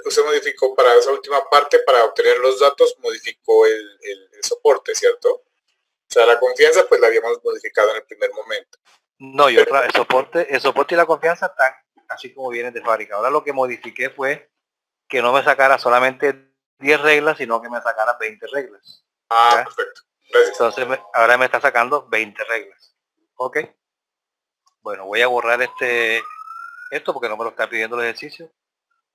usted modificó para esa última parte, para obtener los datos, modificó el soporte, ¿cierto? O sea, la confianza pues la habíamos modificado en el primer momento. No, yo el soporte y la confianza están así como vienen de fábrica. Ahora lo que modifiqué fue que no me sacara solamente 10 reglas, sino que me sacara 20 reglas. Ah, ¿ya? Perfecto. Gracias. Entonces ahora me está sacando 20 reglas. ¿Ok? Bueno, voy a borrar esto porque no me lo está pidiendo el ejercicio.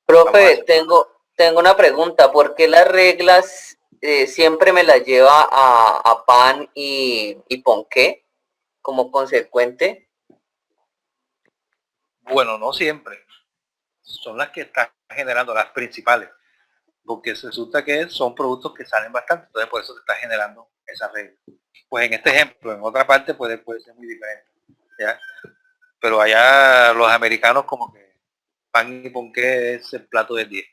Profe, tengo una pregunta. ¿Por qué las reglas siempre me las lleva a pan y ponqué como consecuente? Bueno, no siempre. Son las que están generando, las principales. Porque resulta que son productos que salen bastante. Entonces por eso se está generando esa regla. Pues en este ejemplo, en otra parte puede ser muy diferente. ¿Ya? Pero allá los americanos como que pan y ponqué es el plato del 10.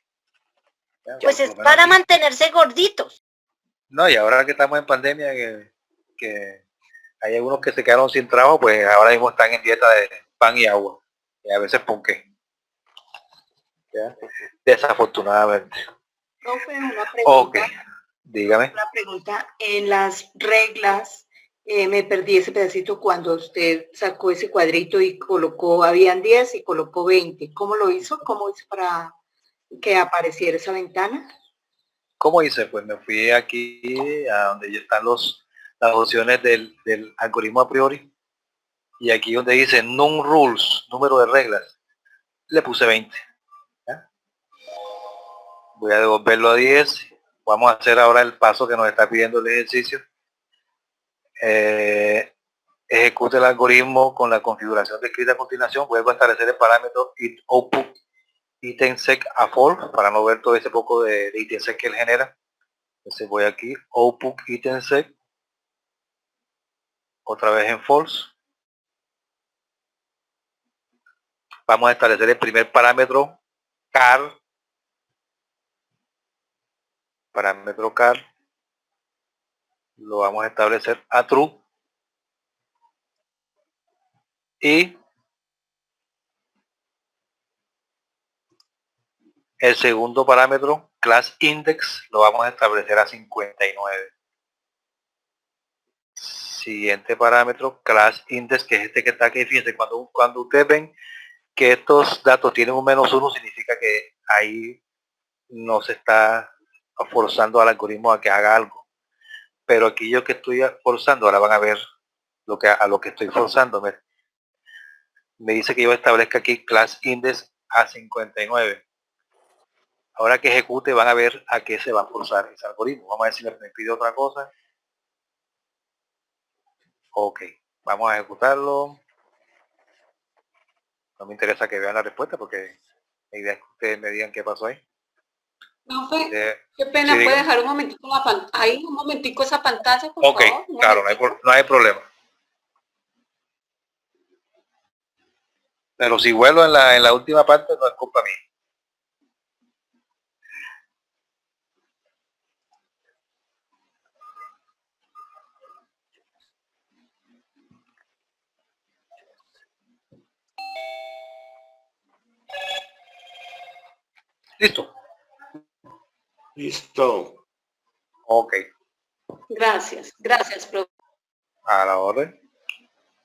¿Ya? Pues es para mantenerse gorditos. No, y ahora que estamos en pandemia, que hay algunos que se quedaron sin trabajo, pues ahora mismo están en dieta de pan y agua. Y a veces ponqué. ¿Ya? Desafortunadamente. Profe, una pregunta. Ok, dígame. Una pregunta. En las reglas, me perdí ese pedacito cuando usted sacó ese cuadrito y colocó, habían 10 y colocó 20. ¿Cómo lo hizo? ¿Cómo hizo para que apareciera esa ventana? ¿Cómo hice? Pues me fui aquí a donde ya están las opciones del algoritmo a priori. Y aquí donde dice num rules, número de reglas, le puse 20. ¿Ya? Voy a devolverlo a 10. Vamos a hacer ahora el paso que nos está pidiendo el ejercicio. Ejecute el algoritmo con la configuración descrita a continuación. Vuelvo a establecer el parámetro output itensec a false para no ver todo ese poco de itensec que él genera. Entonces voy aquí, output itensec, otra vez en false. Vamos a establecer el primer parámetro car. Parámetro car lo vamos a establecer a true. Y el segundo parámetro, class index, lo vamos a establecer a 59. Siguiente parámetro, class index, que es este que está aquí. Fíjense, cuando ustedes ven que estos datos tienen un -1, significa que ahí no se está forzando al algoritmo a que haga algo. Pero aquí yo que estoy forzando, ahora van a ver a lo que estoy forzando. Me dice que yo establezca aquí class index a 59. Ahora que ejecute van a ver a qué se va a forzar ese algoritmo. Vamos a ver si me pide otra cosa. Ok, vamos a ejecutarlo. No me interesa que vean la respuesta porque la idea es que ustedes me digan qué pasó ahí. Profe, qué pena, sí, ¿puede dejar un momentico un momentico esa pantalla, por favor? Ok, claro, no hay problema. Pero si vuelvo en la última parte, no es culpa mía. Listo. Listo. Ok. Gracias, profe. A la orden.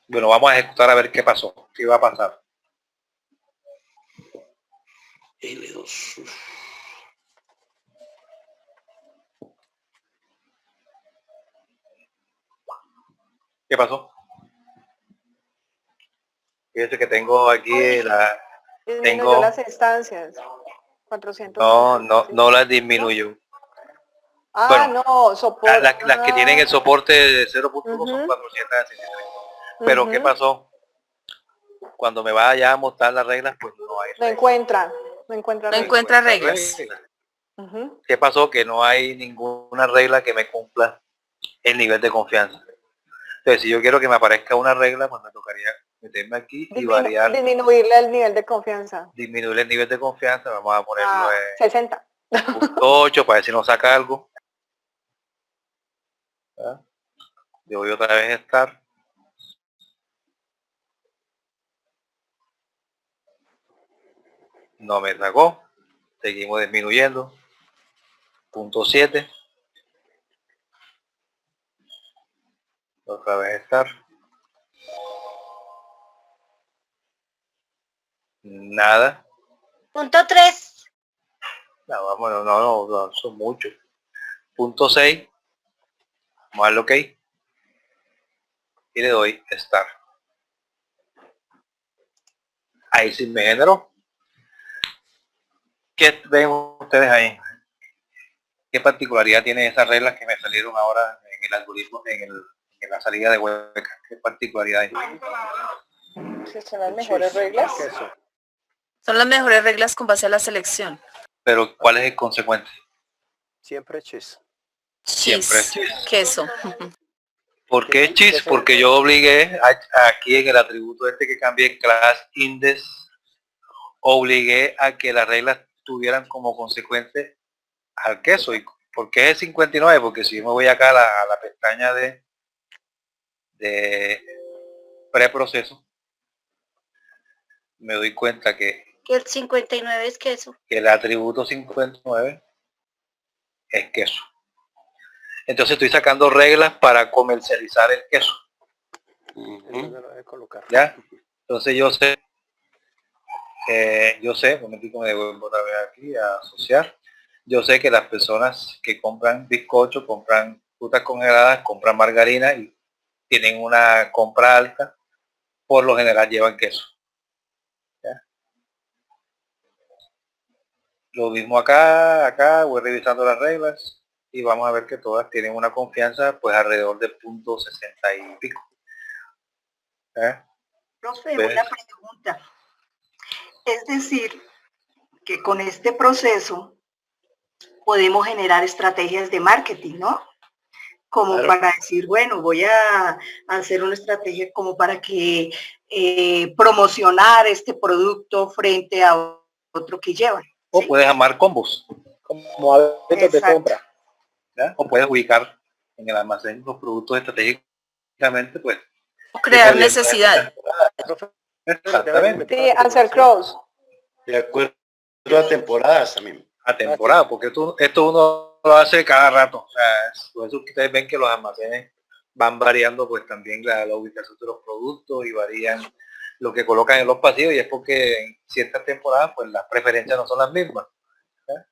Bueno, vamos a ejecutar a ver qué pasó, qué va a pasar. L2. ¿Qué pasó? Fíjense que tengo aquí la... Disminuyó las instancias. 400. No las disminuyo. Bueno, no, soporte. Las que tienen el soporte de 0.1 son 463. Pero ¿qué pasó? Cuando me vaya a mostrar las reglas, pues no hay reglas. No encuentra reglas. ¿Qué pasó? Que no hay ninguna regla que me cumpla el nivel de confianza. Entonces, si yo quiero que me aparezca una regla, pues me tocaría meterme aquí y variar. Disminuirle el nivel de confianza. Disminuir el nivel de confianza, vamos a ponerlo en 60. 8 para ver si nos saca algo. ¿Ah? Le voy otra vez a estar. No me sacó. Seguimos disminuyendo. Punto 7. Otra vez estar. Nada. Punto 3. No, vámonos, no, son muchos. Punto 6. Vamos a darle OK. Y le doy Start. Ahí sí me generó. ¿Qué ven ustedes ahí? ¿Qué particularidad tiene esas reglas que me salieron ahora en el algoritmo, en la salida de hueca? ¿Qué particularidad hay? ¿Son las mejores reglas? Son las mejores reglas con base a la selección. Pero ¿cuál es el consecuente? Siempre cheese. Siempre cheese. Queso. ¿Por qué cheese? Porque yo obligué aquí en el atributo que cambié class index, obligué a que las reglas tuvieran como consecuente al queso. ¿Y por qué es 59? Porque si yo me voy acá a la pestaña de preproceso, me doy cuenta que el 59 es queso. Que el atributo 59 es queso. Entonces estoy sacando reglas para comercializar el queso. ¿Ya? Entonces yo sé, un momentico, me devuelvo otra vez aquí a asociar. Yo sé que las personas que compran bizcocho, compran frutas congeladas, compran margarina y tienen una compra alta, por lo general llevan queso. ¿Ya? Lo mismo acá voy revisando las reglas y vamos a ver que todas tienen una confianza pues alrededor de punto 60 y pico. Profe, una pregunta. Es decir, que con este proceso podemos generar estrategias de marketing, ¿no? Como para decir, bueno, voy a hacer una estrategia como para que promocionar este producto frente a otro que llevan. O puedes armar combos, como hábitos de compra. ¿Ya? O puedes ubicar en el almacén los productos estratégicamente, pues. O crear necesidad. Exactamente. Sí, hacer cross. De acuerdo a temporadas también. A temporada, porque esto uno lo hace cada rato. O sea, por eso que ustedes ven que los almacenes van variando pues también la ubicación de los productos y varían lo que colocan en los pasillos, y es porque en ciertas temporadas pues las preferencias no son las mismas. ¿Ya?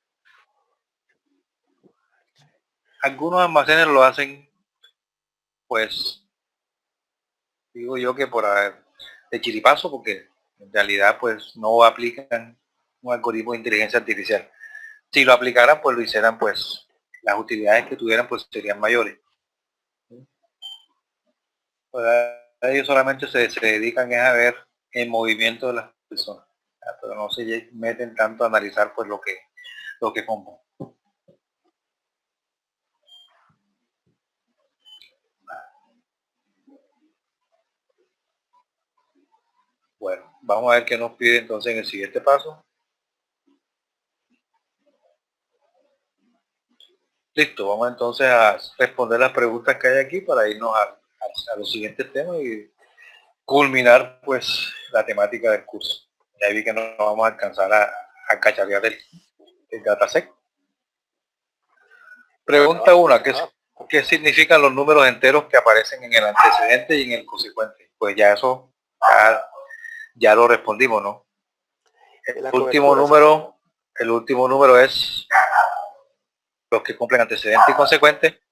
Algunos almacenes lo hacen pues digo yo que de chiripazo, porque en realidad pues no aplican un algoritmo de inteligencia artificial. Si lo aplicaran, pues lo hicieran, pues las utilidades que tuvieran pues serían mayores. Pues, ellos solamente se dedican a ver el movimiento de las personas, pero no se meten tanto a analizar pues lo que compran. Bueno, vamos a ver qué nos pide entonces en el siguiente paso. Listo, vamos entonces a responder las preguntas que hay aquí para irnos a los siguientes temas y culminar pues la temática del curso. Ya vi que no vamos a alcanzar a cacharear el dataset. Pregunta 1, ¿Qué significan los números enteros que aparecen en el antecedente y en el consecuente? Pues ya eso ya lo respondimos, ¿no? El último número es los que cumplen antecedente y consecuente.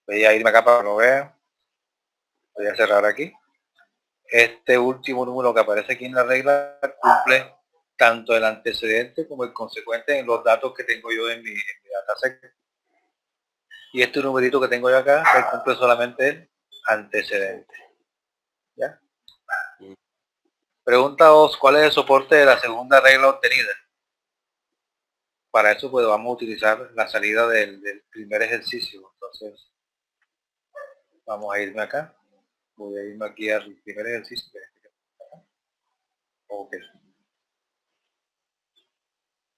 Voy a irme acá para que lo vean. Voy a cerrar aquí. Este último número que aparece aquí en la regla cumple tanto el antecedente como el consecuente en los datos que tengo yo en mi dataset. Y este numerito que tengo yo acá me cumple solamente el antecedente. ¿Ya? Preguntaos cuál es el soporte de la segunda regla obtenida. Para eso pues vamos a utilizar la salida del primer ejercicio. Entonces vamos a irme acá. Voy a irme aquí al primer ejercicio. Ok.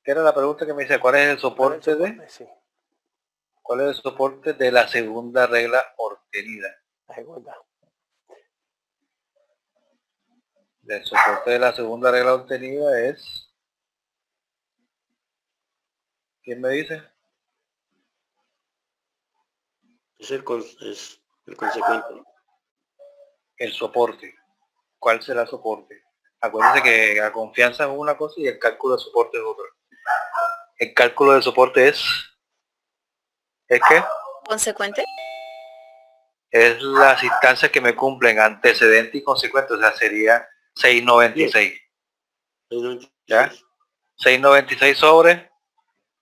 ¿Qué era la pregunta que me dice? ¿Cuál es el soporte de? Sí. ¿Cuál es el soporte de la segunda regla obtenida? La segunda. El soporte de la segunda regla obtenida es... ¿Quién me dice? Es el consecuente. El soporte. ¿Cuál será el soporte? Acuérdense que la confianza es una cosa y el cálculo de soporte es otra. El cálculo de soporte es... ¿Es qué? ¿Consecuente? Es las instancias que me cumplen antecedente y consecuente, o sea, sería 696. ¿Ya? 696 sobre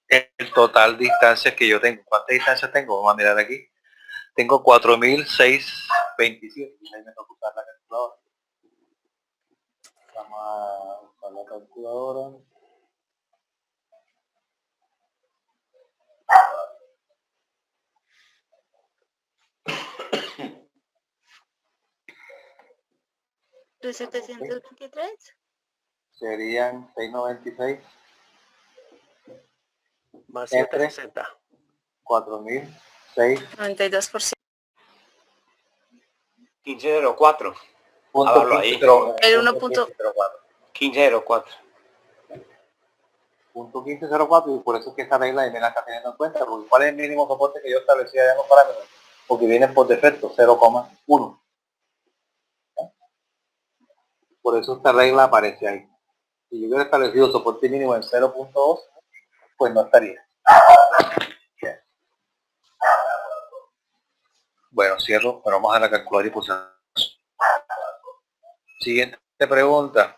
el total de instancias que yo tengo. ¿Cuántas instancias tengo? Vamos a mirar aquí. Tengo 4006.27. Ahí me toca usar la calculadora. Vamos a usar la calculadora. ¿De 723? Serían 696 más entre 760. 4006. 92%. 1504. Punto ahí. El 1504. Punto 1504, y por eso es que esta regla me la está teniendo en cuenta, porque ¿cuál es el mínimo soporte que yo establecía ya en los parámetros? Porque vienen por defecto 0,1. Por eso esta regla aparece ahí. Si yo hubiera establecido soporte mínimo en 0.2, pues no estaría. Bueno, cierro, pero vamos a la calculadora y pulsar. Siguiente pregunta.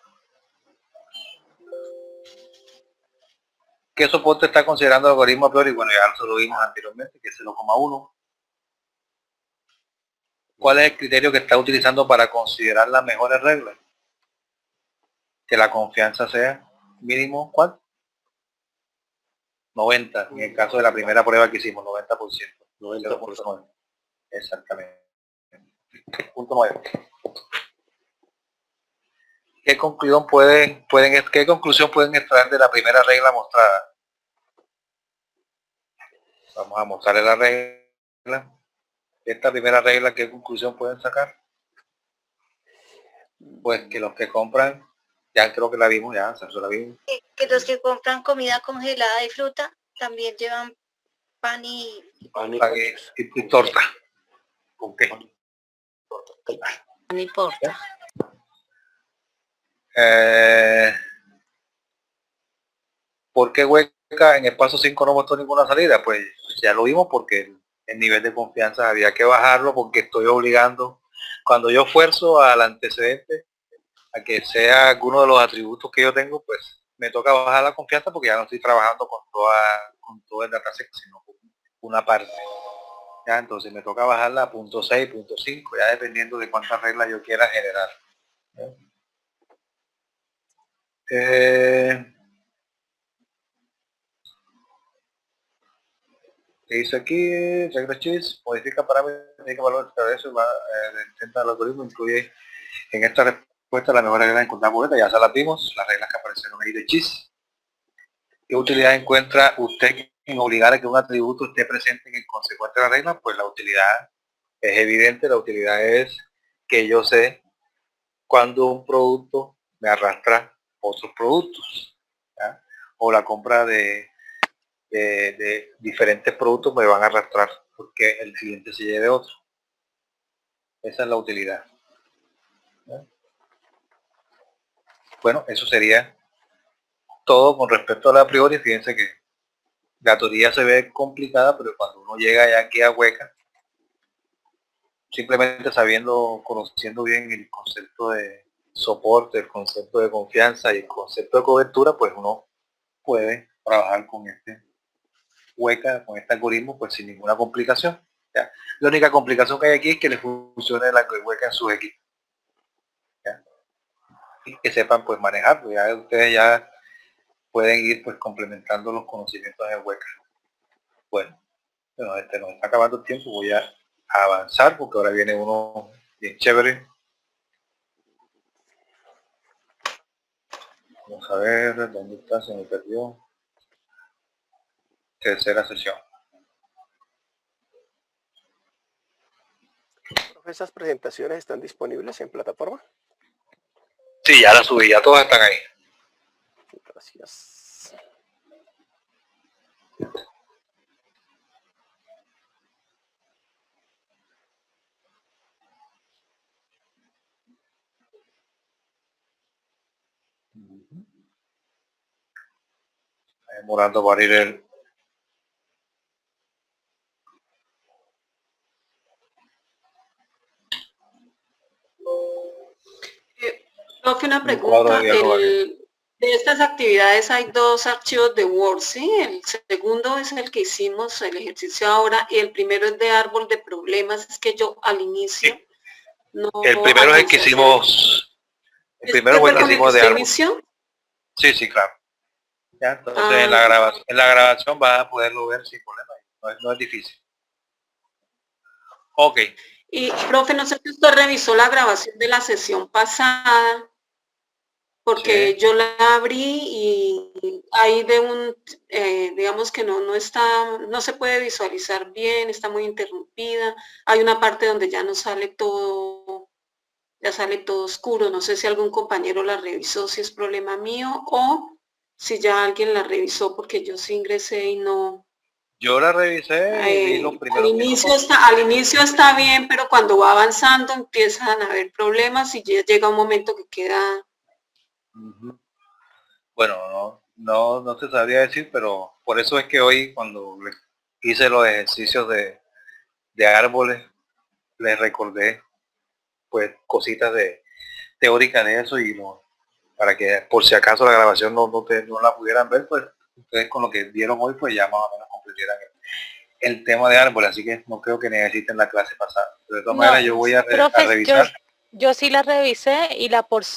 ¿Qué soporte está considerando el algoritmo a priori? Bueno, ya lo vimos anteriormente, que es 0,1. ¿Cuál es el criterio que está utilizando para considerar las mejores reglas? Que la confianza sea mínimo, ¿cuál? 90, en el caso de la primera prueba que hicimos, 90%. 90%. Exactamente. Punto 9. ¿Qué conclusión pueden extraer de la primera regla mostrada? Vamos a mostrarle la regla. Esta primera regla, ¿qué conclusión pueden sacar? Pues que los que compran, ya creo que la vimos, ya, se la vimos. Que los que compran comida congelada y fruta también llevan pan y torta. ¿Con qué? No importa. ¿Por qué hueca en el paso 5 no mostró ninguna salida? Pues ya lo vimos, porque el nivel de confianza había que bajarlo, porque estoy obligando, cuando yo esfuerzo al antecedente a que sea alguno de los atributos que yo tengo, pues me toca bajar la confianza, porque ya no estoy trabajando con todo el dataset, sino con una parte. Ya, entonces me toca bajarla a 0.6, 0.5, ya dependiendo de cuántas reglas yo quiera generar. ¿Qué dice aquí? Regla chis, modifica parámetros, indica valor de eso, intenta el algoritmo, incluye en esta respuesta la mejor regla de encontrar boleta, ya se las vimos, las reglas que aparecieron ahí de chis. ¿Qué utilidad encuentra usted en obligar a que un atributo esté presente en el consecuente de la regla? Pues la utilidad es evidente, la utilidad es que yo sé cuando un producto me arrastra otros productos, ¿ya? O la compra de de diferentes productos me van a arrastrar porque el cliente se lleve otro. Esa es la utilidad. Bueno, eso sería todo con respecto a la priori. Fíjense que la teoría se ve complicada, pero cuando uno llega ya aquí a Weka, simplemente conociendo bien el concepto de soporte, el concepto de confianza y el concepto de cobertura, pues uno puede trabajar con este Weka, con este algoritmo, pues sin ninguna complicación. ¿Ya? La única complicación que hay aquí es que les funcione la Weka en sus equipos. ¿Ya? Y que sepan pues manejarlo. Ya ustedes ya pueden ir pues complementando los conocimientos de Weka. Bueno, nos está acabando el tiempo, voy a avanzar porque ahora viene uno bien chévere. Vamos a ver dónde está, se me perdió. Tercera sesión. ¿Esas presentaciones están disponibles en plataforma? Sí, ya las subí, ya todas están ahí. Gracias. Demorando para ir el... Profe, una pregunta. De estas actividades hay dos archivos de Word, ¿sí? El segundo es el que hicimos, el ejercicio ahora, y el primero es de árbol de problemas. Es que yo al inicio no... El primero es el que hicimos... El primero fue el que hicimos de árbol. Inició? Sí, sí, claro. Ya, entonces en la grabación vas a poderlo ver sin problema. No es difícil. Ok. Y, profe, no sé si usted revisó la grabación de la sesión pasada, porque sí, yo la abrí y hay digamos que no se puede visualizar bien, está muy interrumpida. Hay una parte donde ya no sale todo, ya sale todo oscuro. No sé si algún compañero la revisó, si es problema mío o si ya alguien la revisó, porque yo sí ingresé y no... Yo la revisé y vi los primeros al inicio está bien, pero cuando va avanzando empiezan a haber problemas y ya llega un momento que queda... Bueno, no te sabría decir, pero por eso es que hoy cuando hice los ejercicios de árboles, les recordé pues cositas teóricas de eso y para que por si acaso la grabación no la pudieran ver, pues ustedes con lo que vieron hoy pues ya más o menos comprendieran el tema de árboles, así que no creo que necesiten la clase pasada. Pero de todas maneras yo voy a revisar. Yo sí la revisé y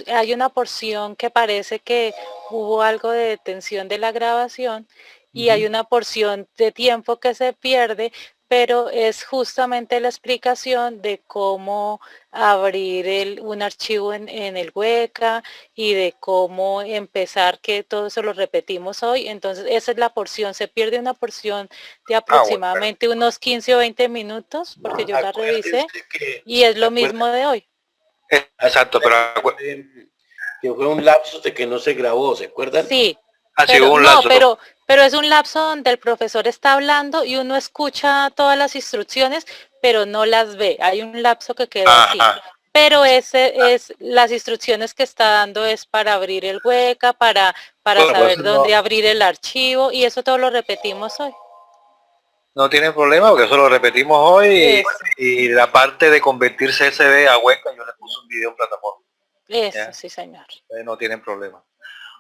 hay una porción que parece que hubo algo de detención de la grabación y hay una porción de tiempo que se pierde, pero es justamente la explicación de cómo abrir un archivo en el Weka y de cómo empezar, que todo eso lo repetimos hoy. Entonces esa es la porción, se pierde una porción de aproximadamente unos 15 o 20 minutos porque yo la revisé y es lo mismo de hoy. Exacto, pero que fue un lapso de que no se grabó, ¿se acuerdan? Sí, pero, un lapso. pero es un lapso donde el profesor está hablando y uno escucha todas las instrucciones, pero no las ve. Hay un lapso que queda así. Pero las instrucciones que está dando es para abrir el Weka, para saber dónde abrir el archivo, y eso todo lo repetimos hoy. No tienen problema porque eso lo repetimos hoy y la parte de convertir CSV a Weka yo le puse un video en plataforma. Eso, ¿ya? Sí, señor. No tienen problema.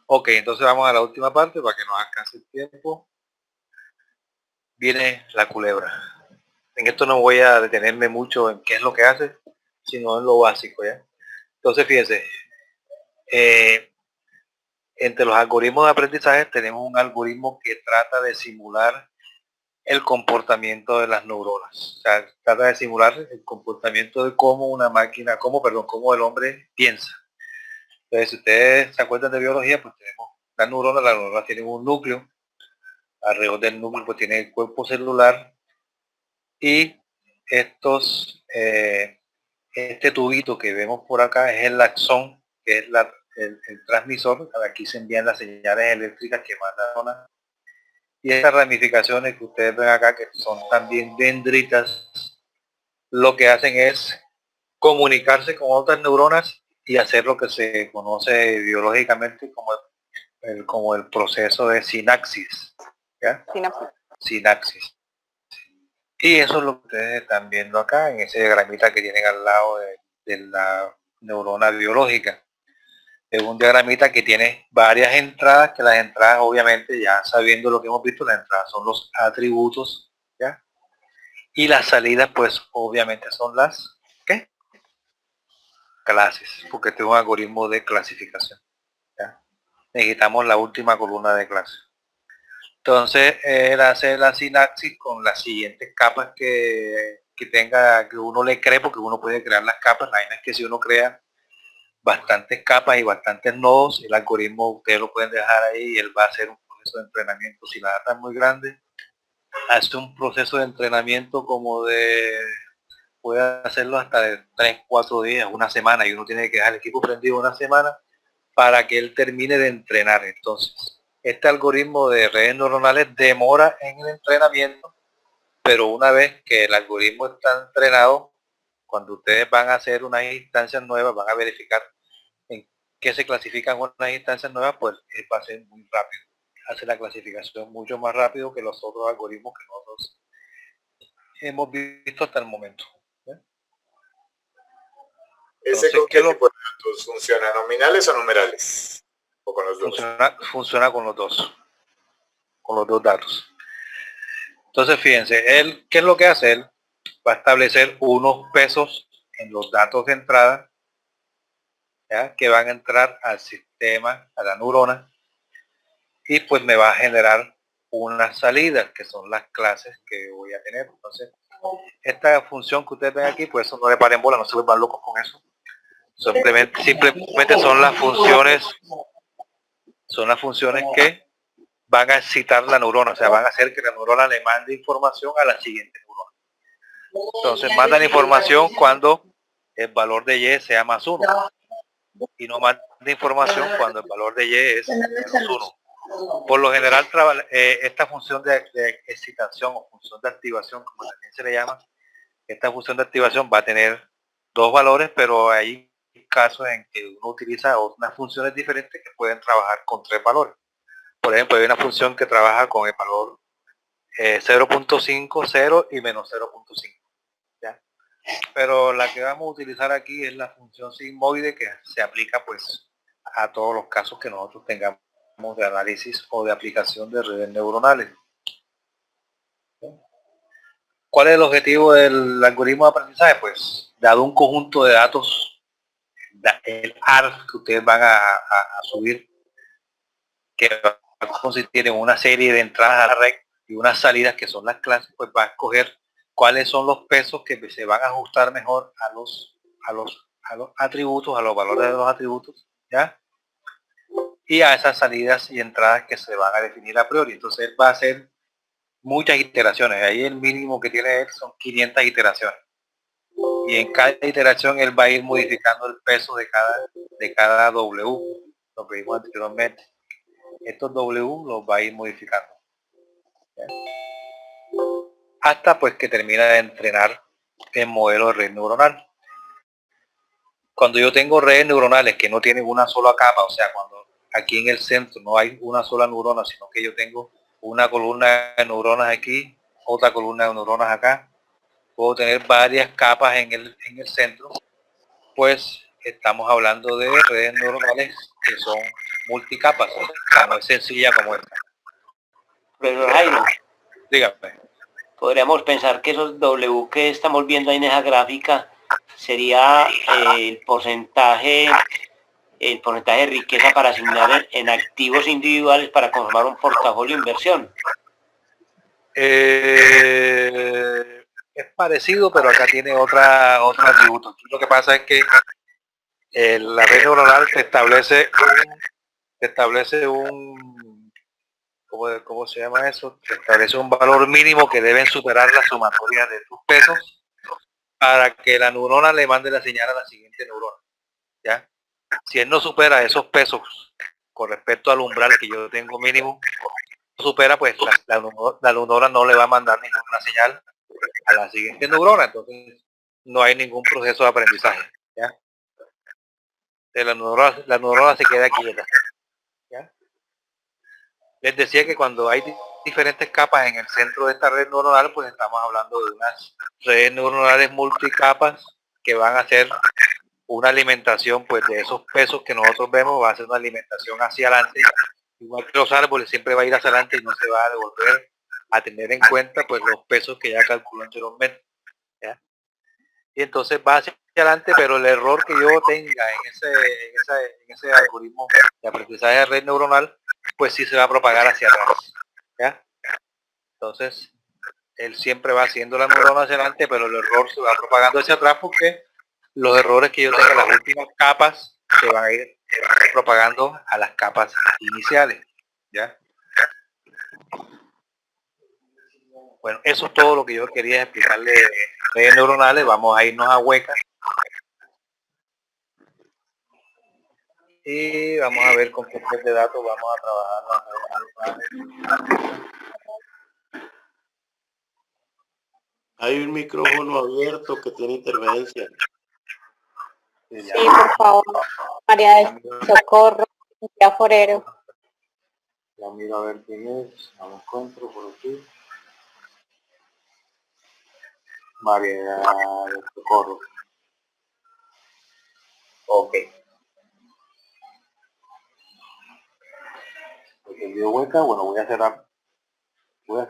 Ok, entonces vamos a la última parte para que nos alcance el tiempo. Viene la culebra. En esto no voy a detenerme mucho en qué es lo que hace, sino en lo básico, ¿ya? Entonces fíjense, entre los algoritmos de aprendizaje tenemos un algoritmo que trata de simular el comportamiento de las neuronas. O sea, trata de simular el comportamiento de cómo una máquina, cómo el hombre piensa. Entonces, si ustedes se acuerdan de biología, pues tenemos las neuronas tienen un núcleo, alrededor del núcleo pues tiene el cuerpo celular y este tubito que vemos por acá es el axón, que es el transmisor. Aquí se envían las señales eléctricas que manda la zona. Y estas ramificaciones que ustedes ven acá, que son también dendritas, lo que hacen es comunicarse con otras neuronas y hacer lo que se conoce biológicamente como el proceso de sinapsis. ¿Ya? Sinapsis. Y eso es lo que ustedes están viendo acá en ese diagramita que tienen al lado de la neurona biológica. Es un diagramita que tiene varias entradas, que las entradas obviamente, ya sabiendo lo que hemos visto, las entradas son los atributos, ¿ya? Y las salidas pues obviamente son las ¿qué? Clases, porque este es un algoritmo de clasificación, ¿ya? Necesitamos la última columna de clase. Entonces él hace la sinapsis con las siguientes capas que tenga, que uno le cree, porque uno puede crear las capas. La vaina es que si uno crea bastantes capas y bastantes nodos, el algoritmo ustedes lo pueden dejar ahí y él va a hacer un proceso de entrenamiento. Si la data es muy grande, hace un proceso de entrenamiento como puede hacerlo hasta de 3-4 días, una semana, y uno tiene que dejar el equipo prendido una semana para que él termine de entrenar. Entonces, este algoritmo de redes neuronales demora en el entrenamiento, pero una vez que el algoritmo está entrenado, cuando ustedes van a hacer unas instancias nuevas, van a verificar en qué se clasifican unas instancias nuevas, pues va a ser muy rápido. Hace la clasificación mucho más rápido que los otros algoritmos que nosotros hemos visto hasta el momento. ¿Ese con qué tipo de datos funciona? ¿Nominales o numerales? ¿O con los dos? Funciona con los dos datos. Entonces fíjense, él, ¿qué es lo que hace? Él va a establecer unos pesos en los datos de entrada, ¿ya? Que van a entrar al sistema, a la neurona, y pues me va a generar unas salidas que son las clases que voy a tener. Entonces, esta función que ustedes ven aquí, pues eso no le paren bola, no se vuelvan locos con eso. Simplemente son las funciones que van a excitar la neurona, o sea, van a hacer que la neurona le mande información a la siguiente neurona. Entonces mandan información cuando el valor de Y sea más 1 y no manda información cuando el valor de Y es menos 1. Por lo general, esta función de excitación o función de activación, como también se le llama, esta función de activación va a tener dos valores, pero hay casos en que uno utiliza unas funciones diferentes que pueden trabajar con 3 valores. Por ejemplo, hay una función que trabaja con el valor 0.5, 0 y menos 0.5. ¿ya? Pero la que vamos a utilizar aquí es la función sigmoide, que se aplica pues a todos los casos que nosotros tengamos de análisis o de aplicación de redes neuronales. ¿Cuál es el objetivo del algoritmo de aprendizaje? Pues dado un conjunto de datos, el ARF que ustedes van a subir, que va a consistir en una serie de entradas a la red y unas salidas que son las clases, pues va a escoger cuáles son los pesos que se van a ajustar mejor a los atributos, a los valores de los atributos, ¿ya? Y a esas salidas y entradas que se van a definir a priori. Entonces él va a hacer muchas iteraciones. Ahí el mínimo que tiene él son 500 iteraciones. Y en cada iteración él va a ir modificando el peso de cada W, lo que vimos anteriormente. Estos W los va a ir modificando. ¿Ya? Hasta pues que termina de entrenar el modelo de red neuronal. Cuando yo tengo redes neuronales que no tienen una sola capa, o sea, cuando aquí en el centro no hay una sola neurona, sino que yo tengo una columna de neuronas aquí, otra columna de neuronas acá, puedo tener varias capas en el centro, pues estamos hablando de redes neuronales que son multicapas, o sea, no es sencilla como esta. Profesor Jairo, dígame. Podríamos pensar que esos W que estamos viendo ahí en esa gráfica sería el porcentaje de riqueza para asignar en activos individuales para conformar un portafolio de inversión. Es parecido, pero acá tiene otro atributo. Lo que pasa es que la red neuronal te establece un ¿cómo se llama eso? Te establece un valor mínimo que deben superar la sumatoria de tus pesos para que la neurona le mande la señal a la siguiente neurona. ¿Ya? Si él no supera esos pesos con respecto al umbral que yo tengo mínimo, supera, pues la neurona no le va a mandar ninguna señal a la siguiente neurona, entonces no hay ningún proceso de aprendizaje, ¿ya? La neurona se queda quieta, ¿ya? Les decía que cuando hay diferentes capas en el centro de esta red neuronal, pues estamos hablando de unas redes neuronales multicapas que van a hacer una alimentación, pues de esos pesos que nosotros vemos, va a ser una alimentación hacia adelante, igual que los árboles, siempre va a ir hacia adelante y no se va a devolver a tener en cuenta pues los pesos que ya calculó anteriormente, ¿ya? Y entonces va hacia adelante, pero el error que yo tenga en ese algoritmo de aprendizaje de red neuronal, pues sí se va a propagar hacia atrás, ¿ya? Entonces él siempre va haciendo la neurona hacia adelante, pero el error se va propagando hacia atrás porque los errores que yo tenga en las últimas capas se van a ir propagando a las capas iniciales, ¿ya? Bueno, eso es todo lo que yo quería explicarle de redes neuronales. Vamos a irnos a huecas y vamos a ver con qué set de datos vamos a trabajar. Hay un micrófono abierto que tiene interferencia. Sí, por favor. María del Socorro, ya Forero. Ya miro a ver quién es, no lo encuentro por aquí. María del Socorro. Ok. Porque dio hueca, bueno, voy a cerrar, voy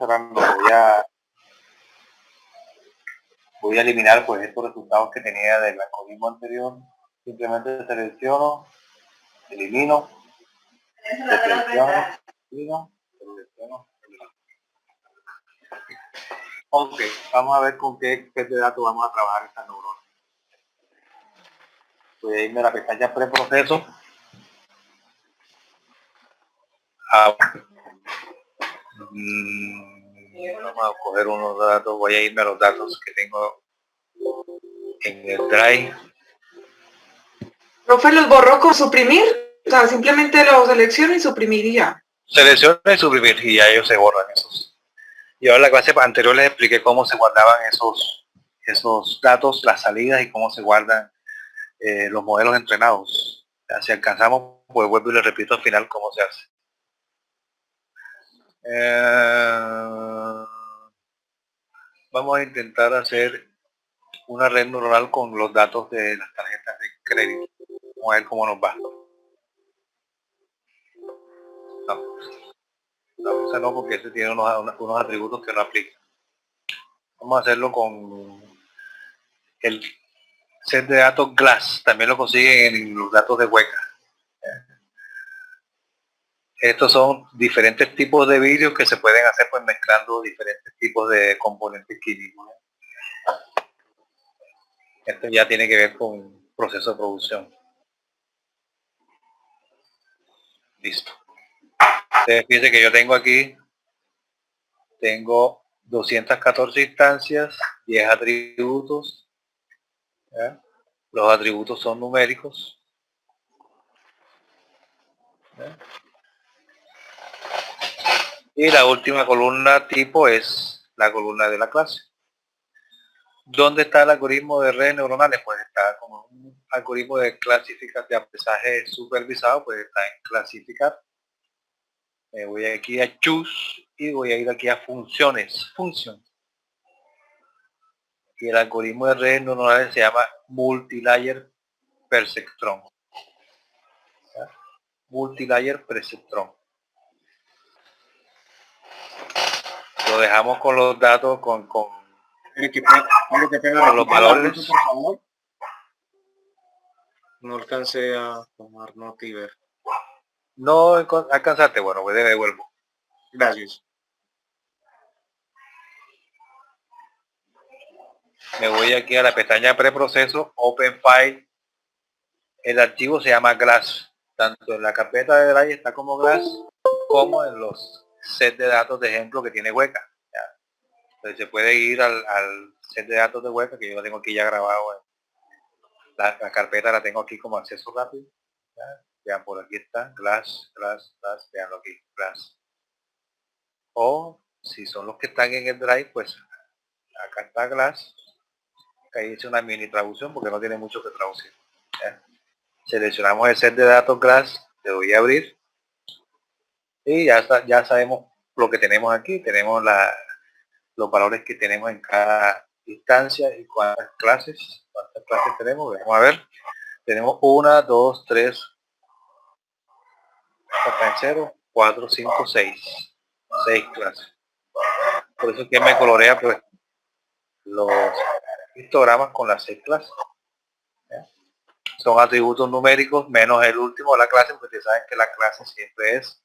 a eliminar pues estos resultados que tenía del algoritmo anterior. Simplemente selecciono, elimino, selecciono. Ok, vamos a ver con qué set de datos vamos a trabajar esta neurona. Voy a irme a la pestaña preproceso. Vamos a coger unos datos, voy a irme a los datos que tengo en el Drive. Profe, ¿los borró con suprimir? O sea, simplemente los selecciono y suprimir y ya. Selecciono y suprimir y ya ellos se borran esos. Y ahora en la clase anterior les expliqué cómo se guardaban esos datos, las salidas y cómo se guardan los modelos entrenados. O sea, si alcanzamos, pues vuelvo y les repito al final cómo se hace. Vamos a intentar hacer una red neuronal con los datos de las tarjetas de crédito. Vamos a ver cómo nos va. No, esa no, porque ese tiene unos atributos que no aplican. Vamos a hacerlo con el set de datos GLASS. También lo consiguen en los datos de hueca. Estos son diferentes tipos de vídeos que se pueden hacer pues mezclando diferentes tipos de componentes químicos. Esto ya tiene que ver con proceso de producción. Listo. Ustedes fíjense que yo tengo aquí, 214 instancias, 10 atributos. ¿Ya? Los atributos son numéricos. ¿Ya? Y la última columna tipo es la columna de la clase. ¿Dónde está el algoritmo de redes neuronales? Pues está como un algoritmo de clasificación de aprendizaje supervisado, pues está en clasificar. Me voy aquí a choose y voy a ir aquí a funciones, y el algoritmo de redes neuronales se llama multilayer perceptron. ¿Ya? Multilayer perceptron. Lo dejamos con los datos con los valores. Por favor. No alcancé a tomar nota y ver. No alcanzaste, bueno, pues devuelvo. Gracias. Me voy aquí a la pestaña preproceso, Open File. El archivo se llama GLASS. Tanto en la carpeta de Drive está como GLASS, como en los sets de datos de ejemplo que tiene hueca. ¿Ya? Entonces se puede ir al set de datos de hueca, que yo lo tengo aquí ya grabado. La carpeta la tengo aquí como acceso rápido. ¿Ya? Vean, por aquí está, GLASS, veanlo aquí, GLASS. O si son los que están en el drive, pues acá está Glass. Ahí hice una mini traducción porque no tiene mucho que traducir. ¿Ya? Seleccionamos el set de datos Glass, le doy a abrir y ya sabemos lo que tenemos aquí. Tenemos los valores que tenemos en cada instancia y cuántas clases tenemos. Vamos a ver. Tenemos 1, 2, 3, está en 0, 4, 5, 6. 6 clases. Por eso que me colorea pues los histogramas con las 6 clases. ¿Ya? Son atributos numéricos menos el último de la clase, porque ustedes saben que la clase siempre es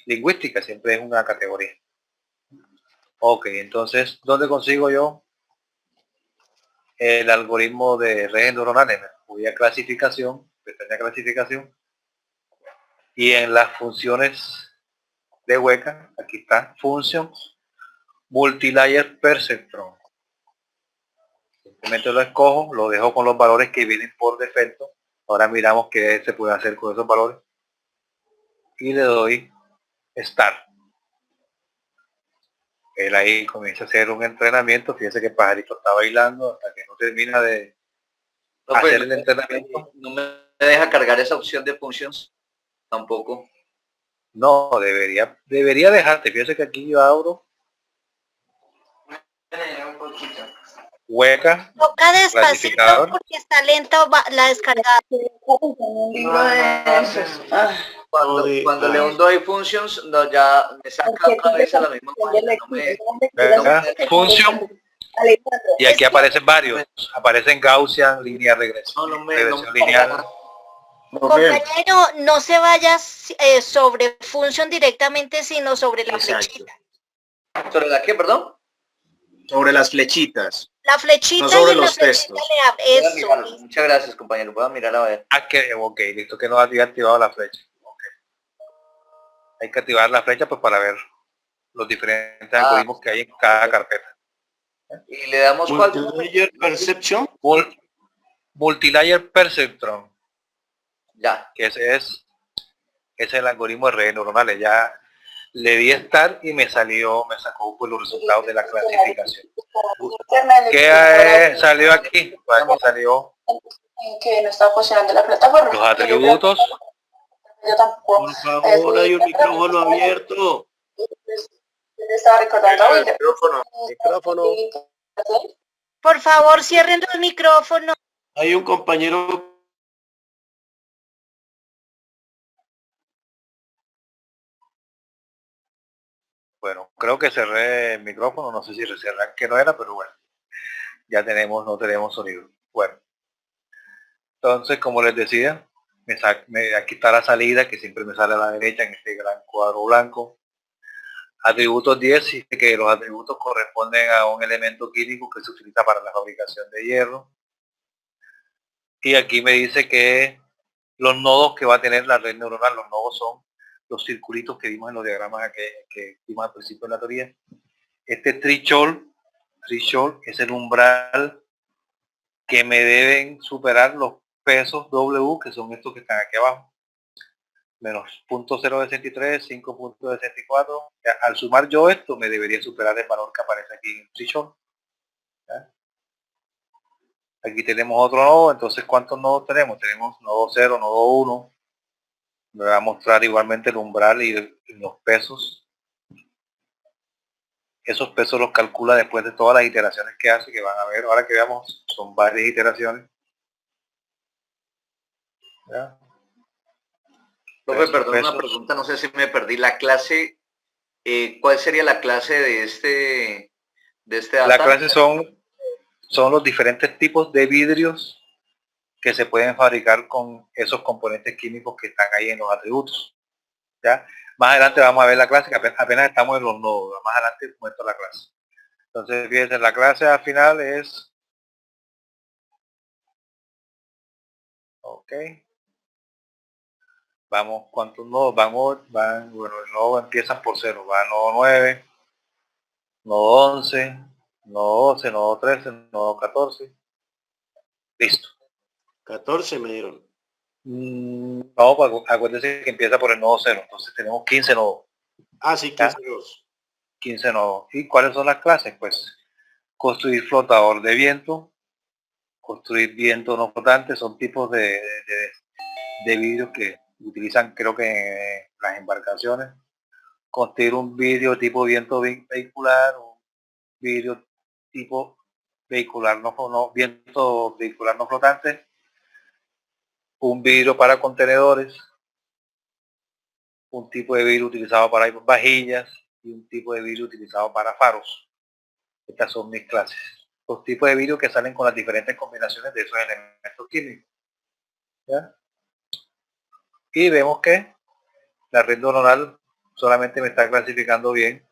lingüística, siempre es una categoría. Ok, entonces, ¿dónde consigo yo el algoritmo de redes neuronales? Voy a clasificación, pestaña clasificación, y en las funciones de Weka, aquí está, Functions, Multilayer Perceptron. Simplemente lo escojo, lo dejo con los valores que vienen por defecto. Ahora miramos qué se puede hacer con esos valores. Y le doy Start. Él ahí comienza a hacer un entrenamiento. Fíjense que el pajarito está bailando hasta que no termina de hacer el entrenamiento. No me deja cargar esa opción de functions tampoco. No, debería dejarte. Fíjense que aquí yo abro Weka, Toca despacito clasificador. porque está lenta la descarga. Cuando le hundo ahí functions, no, ya me saca otra vez a la misma página. Function. Y aquí aparecen varios. Aparecen Gaussian, línea regresión, regresión lineal. Compañero, no se vaya sobre función directamente, sino sobre la flechita. ¿Sobre la qué, perdón? Sobre las flechitas. La flechita no sobre y los textos. Eso. Muchas gracias, compañero. Voy a mirar a ver. Ok, listo, que no había activado la flecha. Okay. Hay que activar la flecha pues para ver los diferentes algoritmos que hay en cada carpeta. Y le damos cuál. Multilayer Perception. Multilayer Perceptron. Ya. Que ese es el algoritmo de redes neuronales. Ya le di Start y me sacó pues, los resultados de la clasificación. ¿Qué salió aquí? Pues me salió que no está funcionando la plataforma. los atributos. Yo tampoco. Por favor, hay un micrófono abierto. Estaba recordando ahorita. Micrófono. Por favor, cierren los micrófonos. Hay un compañero. Bueno, creo que cerré el micrófono, no sé si cerrar que no era, pero bueno, ya no tenemos sonido. Bueno, entonces como les decía, aquí está la salida que siempre me sale a la derecha en este gran cuadro blanco. Atributos 10, dice que los atributos corresponden a un elemento químico que se utiliza para la fabricación de hierro. Y aquí me dice que los nodos que va a tener la red neuronal, los nodos son los circulitos que vimos en los diagramas que vimos al principio de la teoría. Este threshold es el umbral que me deben superar los pesos W, que son estos que están aquí abajo. Menos 0.063, 5.64. Al sumar yo esto, me debería superar el valor que aparece aquí en el threshold. Aquí tenemos otro nodo, entonces ¿cuántos nodos tenemos? Tenemos nodo 0, nodo 1. Me va a mostrar igualmente el umbral y los pesos. Esos pesos los calcula después de todas las iteraciones que hace, que van a ver, ahora que veamos, son varias iteraciones. ¿Ya? Profe, perdón, una pregunta, no sé si me perdí. La clase, ¿cuál sería la clase de este data? La clase son los diferentes tipos de vidrios que se pueden fabricar con esos componentes químicos que están ahí en los atributos. ¿Ya? Más adelante vamos a ver la clase, que apenas estamos en los nodos. Más adelante muestro la clase. Entonces, fíjense, la clase al final es... Ok. Vamos, ¿cuántos nodos? Bueno, el nodo empiezan por 0. Va nodo 9, nodo 11, nodo 12, nodo 13, nodo 14. Listo. 14 me dieron. No, acuérdense que empieza por el nodo 0. Entonces tenemos 15 nodos. Ah, sí, 15 nodos. 15 nodos. ¿Y cuáles son las clases? Pues construir flotador de viento, construir viento no flotante, son tipos de vidrios que utilizan, creo que en las embarcaciones. Construir un vidrio tipo viento vehicular, un vidrio tipo vehicular viento vehicular no flotante, un vidrio para contenedores, un tipo de vidrio utilizado para vajillas y un tipo de vidrio utilizado para faros. Estas son mis clases. Los tipos de vidrio que salen con las diferentes combinaciones de esos elementos químicos. ¿Ya? Y vemos que la red neuronal solamente me está clasificando bien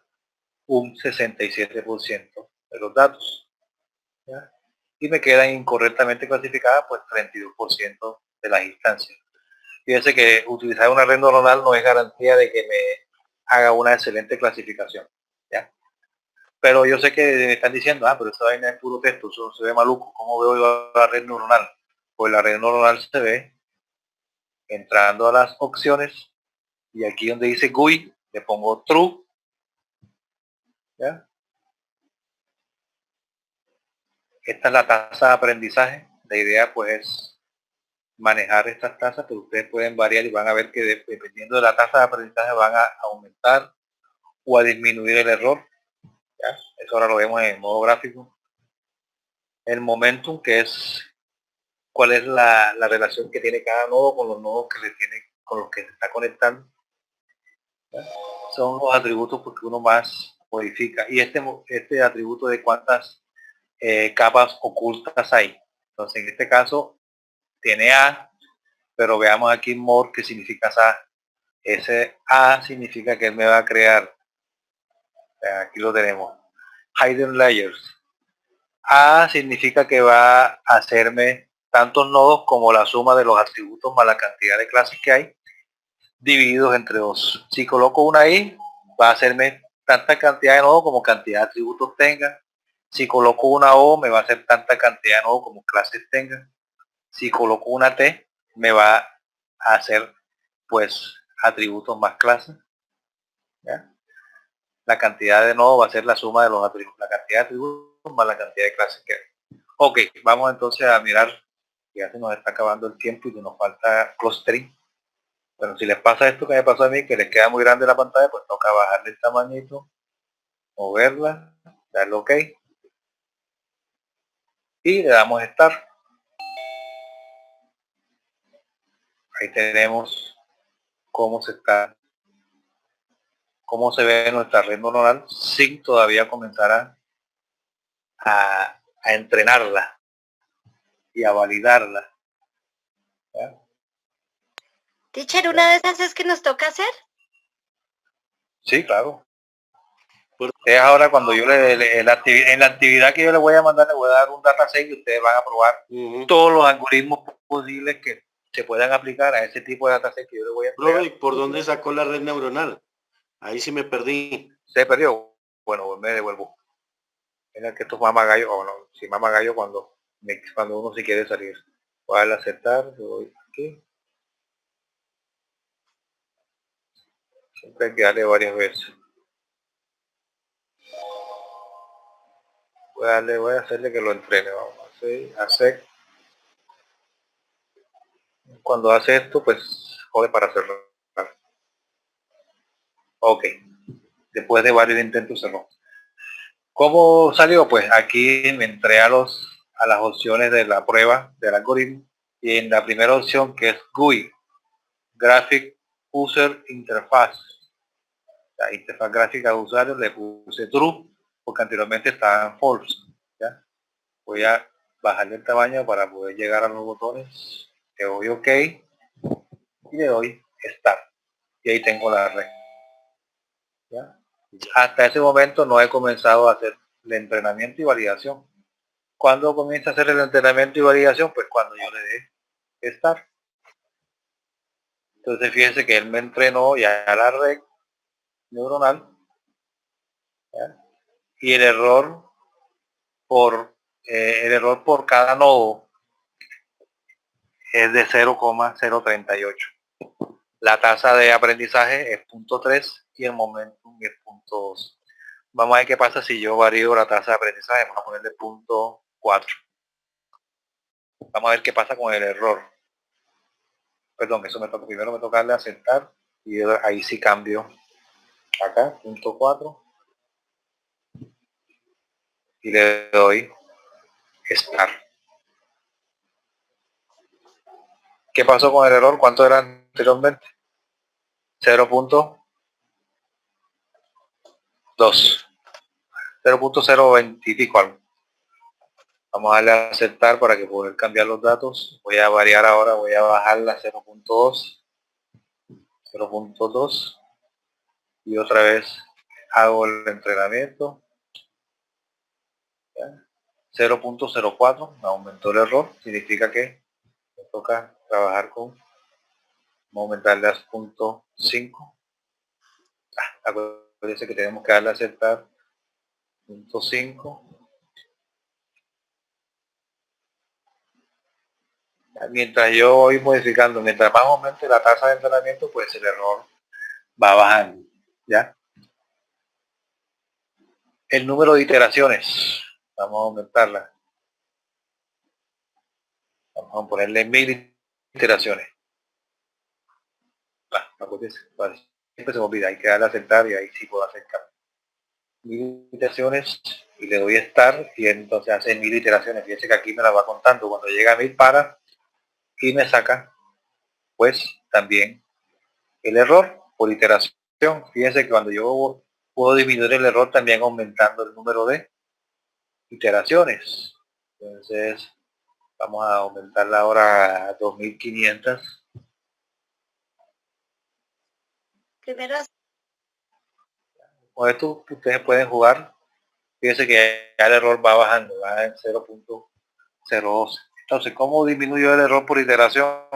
un 67% de los datos. ¿Ya? Y me quedan incorrectamente clasificadas pues 32% de las instancias. Fíjense que utilizar una red neuronal no es garantía de que me haga una excelente clasificación. ¿Ya? Pero yo sé que me están diciendo, pero esa vaina es puro texto, eso se ve maluco. ¿Cómo veo yo la red neuronal? Pues la red neuronal se ve entrando a las opciones y aquí donde dice GUI le pongo true. ¿Ya? Esta es la tasa de aprendizaje. La idea pues es manejar estas tasas, pero ustedes pueden variar y van a ver que dependiendo de la tasa de aprendizaje van a aumentar o a disminuir el error. ¿Ya? Eso ahora lo vemos en modo gráfico. El momentum, que es cuál es la relación que tiene cada nodo con los nodos con los que se está conectando. ¿Ya? Son los atributos porque uno más modifica. Y este atributo de cuántas capas ocultas hay. Entonces en este caso tiene A, pero veamos aquí more que significa A. Ese A significa que él me va a crear, aquí lo tenemos, hidden layers. A significa que va a hacerme tantos nodos como la suma de los atributos más la cantidad de clases que hay, divididos entre 2. Si coloco una ahí, va a hacerme tanta cantidad de nodos como cantidad de atributos tenga. Si coloco una O, me va a hacer tanta cantidad de nodos como clases tenga. Si coloco una T, me va a hacer pues atributos más clases. ¿Ya? La cantidad de nodos va a ser la suma de los atributos, la cantidad de atributos más la cantidad de clases que hay. Ok, vamos entonces a mirar, ya se nos está acabando el tiempo y nos falta clustering. Bueno, si les pasa esto que me pasó a mí, que les queda muy grande la pantalla, pues toca bajarle el tamañito, moverla, darle OK y le damos Start. Ahí tenemos cómo se ve nuestra red neuronal sin todavía comenzar a entrenarla y a validarla. ¿Ya? Teacher, ¿una de esas es que nos toca hacer? Sí, claro. Es ahora cuando yo en la actividad que yo le voy a mandar, le voy a dar un dataset y ustedes van a probar todos los algoritmos posibles que se puedan aplicar a ese tipo de dataset que yo le voy a entregar. Profe, ¿por dónde sacó la red neuronal? Ahí sí me perdí. ¿Se perdió? Bueno, me devuelvo. Mira que esto es mamagallo, o no, si mamagallo cuando uno sí quiere salir. Voy a darle a aceptar, doy aquí. Siempre hay que darle varias veces. Voy a hacerle que lo entrene. Vamos a hacer. Cuando hace esto, pues jode para hacerlo. Ok. Después de varios intentos cerró. ¿Cómo salió? Pues aquí me entré a las opciones de la prueba del algoritmo y en la primera opción que es GUI, Graphic User Interface, la interfaz gráfica de usuario, le puse True porque anteriormente estaba en False. ¿Ya? Voy a bajarle el tamaño para poder llegar a los botones. Le doy OK y le doy Start y ahí tengo la red. ¿Ya? Hasta ese momento no he comenzado a hacer el entrenamiento y validación. ¿Cuándo comienza a hacer el entrenamiento y validación? Pues cuando yo le dé Start. Entonces fíjense que él me entrenó ya la red neuronal. ¿Ya? Y el error por cada nodo es de 0,038. La tasa de aprendizaje es 0.3 y el momentum es 0.2. Vamos a ver qué pasa si yo varío la tasa de aprendizaje. Vamos a ponerle 0.4. Vamos a ver qué pasa con el error. Perdón, eso me toca. Primero me toca darle a aceptar y ahí sí cambio. Acá, 0.4. Y le doy estar. ¿Qué pasó con el error? ¿Cuánto era anteriormente? 0.2. 0.020 y pico algo. Vamos a darle a aceptar para que poder cambiar los datos. Voy a variar ahora, voy a bajarla a 0.2. 0.2. Y otra vez hago el entrenamiento. 0.04. Me aumentó el error. Significa que me toca trabajar con... Vamos a aumentarle a 0.5. Acuérdense que tenemos que darle a aceptar 0.5. Mientras yo voy modificando, mientras más aumente la tasa de entrenamiento, pues el error va bajando, ¿ya? El número de iteraciones, vamos a aumentarla. Vamos a ponerle 1000 iteraciones. Siempre se me olvida, hay que darle a aceptar y ahí sí puedo hacer cambio. 1000 iteraciones y le doy start y entonces hace 1000 iteraciones. Fíjense que aquí me la va contando. Cuando llega a 1000 para y me saca pues también el error por iteración. Fíjense que cuando yo puedo disminuir el error también aumentando el número de iteraciones. Entonces vamos a aumentarla ahora a 2500. Primero. Con esto ustedes pueden jugar. Fíjense que ya el error va bajando, va en 0.012. Entonces, ¿cómo disminuyo el error por iteración?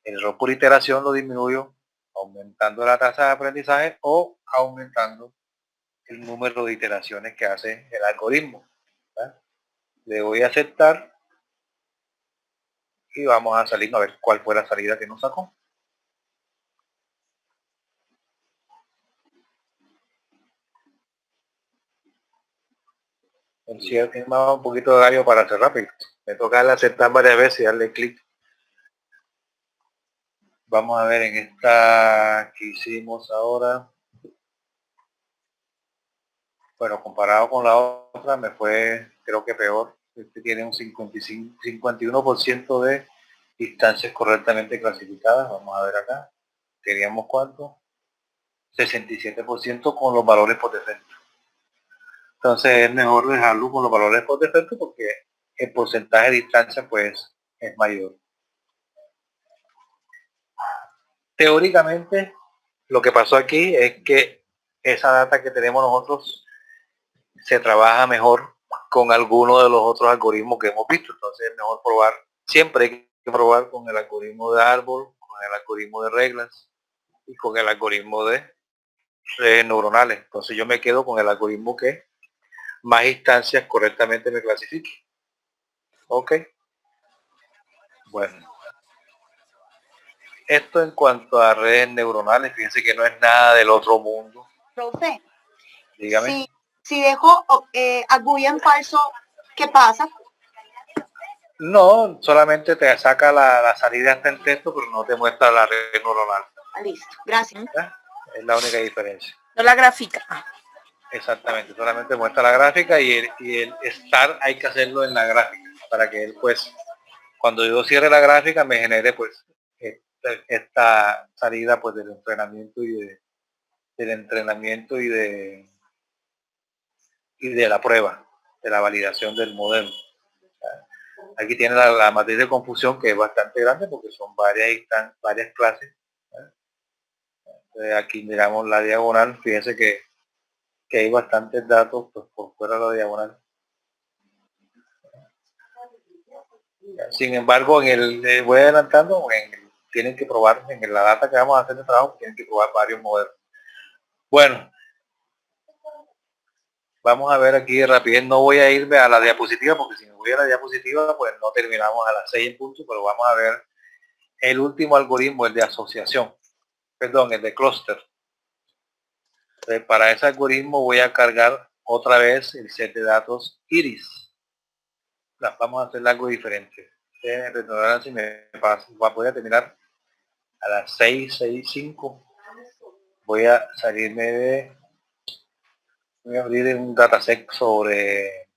El error por iteración lo disminuyo aumentando la tasa de aprendizaje o aumentando el número de iteraciones que hace el algoritmo. ¿Verdad? Le voy a aceptar y vamos a salir a ver cuál fue la salida que nos sacó. Es más un poquito de horario para hacer rápido. Me toca darle a aceptar varias veces y darle clic. Vamos a ver en esta que hicimos ahora. Bueno, comparado con la otra me fue creo que peor. Este tiene un 51% de instancias correctamente clasificadas. Vamos a ver acá. Teníamos cuánto. 67% con los valores por defecto. Entonces es mejor dejarlo con los valores por defecto porque el porcentaje de instancias pues es mayor. Teóricamente lo que pasó aquí es que esa data que tenemos nosotros se trabaja mejor con alguno de los otros algoritmos que hemos visto. Entonces es mejor probar, siempre hay que probar con el algoritmo de árbol, con el algoritmo de reglas y con el algoritmo de redes neuronales. Entonces yo me quedo con el algoritmo que más instancias correctamente me clasifique. Ok. Bueno. Esto en cuanto a redes neuronales, fíjense que no es nada del otro mundo. Profe, Dígame. Si dejo a GUI en falso, ¿qué pasa? No, solamente te saca la salida hasta el texto, pero no te muestra la red neuronal. Listo, gracias. ¿Ya? Es la única diferencia. No la gráfica. Exactamente, solamente muestra la gráfica y el start hay que hacerlo en la gráfica para que él pues cuando yo cierre la gráfica me genere pues esta salida pues del entrenamiento y de la prueba, de la validación del modelo. Aquí tiene la matriz de confusión que es bastante grande porque son varias clases. Aquí miramos la diagonal, fíjense que hay bastantes datos pues, por fuera de la diagonal. Sin embargo, voy adelantando, tienen que probar, en la data que vamos a hacer de trabajo, tienen que probar varios modelos. Bueno, vamos a ver aquí rápido. No voy a irme a la diapositiva porque si me voy a la diapositiva pues no terminamos a las 6 en punto, pero vamos a ver el último algoritmo, el de asociación. perdón, el de clúster. Entonces, para ese algoritmo voy a cargar otra vez el set de datos iris. Vamos a hacer algo diferente. Si me pasa, voy a terminar a las 6:05. Voy a salirme voy a abrir un dataset sobre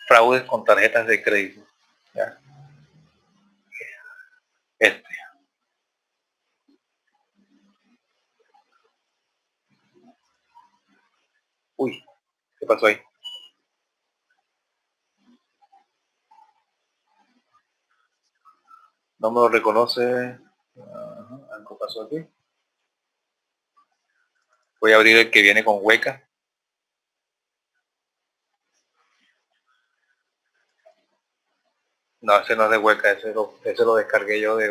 fraudes con tarjetas de crédito. ¿Ya? Uy, ¿qué pasó ahí? No me lo reconoce. Algo pasó aquí. Voy a abrir el que viene con hueca. No, ese no es de hueca, ese lo descargué yo de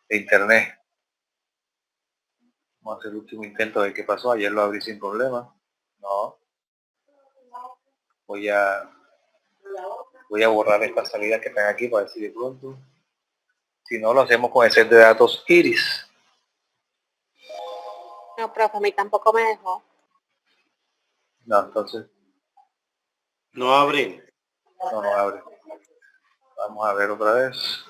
internet. Vamos a hacer el último intento de qué pasó. Ayer lo abrí sin problema. No. Voy a borrar estas salidas que están aquí para ver si de pronto. Si no, lo hacemos con el set de datos iris. No, profe, a mí tampoco me dejó. No, entonces. No abre. No abre. Vamos a ver otra vez.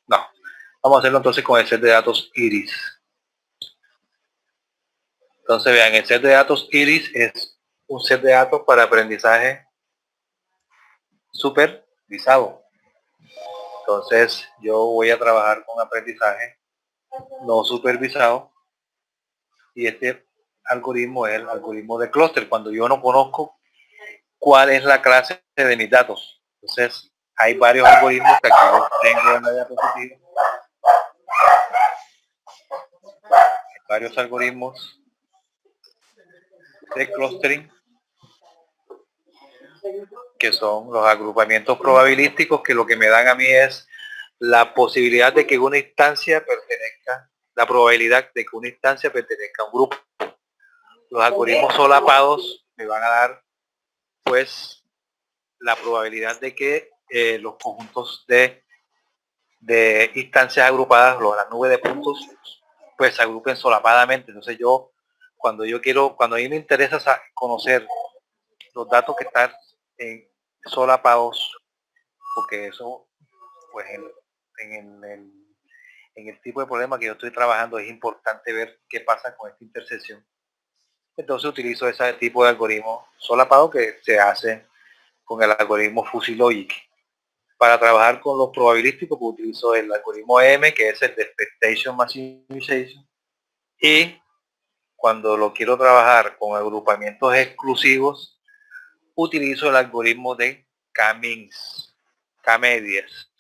No. Vamos a hacerlo entonces con el set de datos iris. Entonces vean, el set de datos iris es un set de datos para aprendizaje supervisado. Entonces yo voy a trabajar con aprendizaje no supervisado y este algoritmo es el algoritmo de clúster, cuando yo no conozco cuál es la clase de mis datos. Entonces hay varios algoritmos que aquí los tengo en la diapositiva. Hay varios algoritmos de clustering que son los agrupamientos probabilísticos, que lo que me dan a mí es la posibilidad de que una instancia pertenezca, la probabilidad de que una instancia pertenezca a un grupo. Los algoritmos solapados me van a dar pues la probabilidad de que los conjuntos de instancias agrupadas, la nube de puntos, pues se agrupen solapadamente. Entonces yo, cuando a mí me interesa conocer los datos que están solapados, porque eso pues en el tipo de problema que yo estoy trabajando es importante ver qué pasa con esta intersección. Entonces utilizo ese tipo de algoritmo solapado que se hace con el algoritmo Fuzzy Logic. Para trabajar con los probabilísticos pues utilizo el algoritmo M, que es el de Expectation Maximization, y cuando lo quiero trabajar con agrupamientos exclusivos utilizo el algoritmo de K-means, K-medias.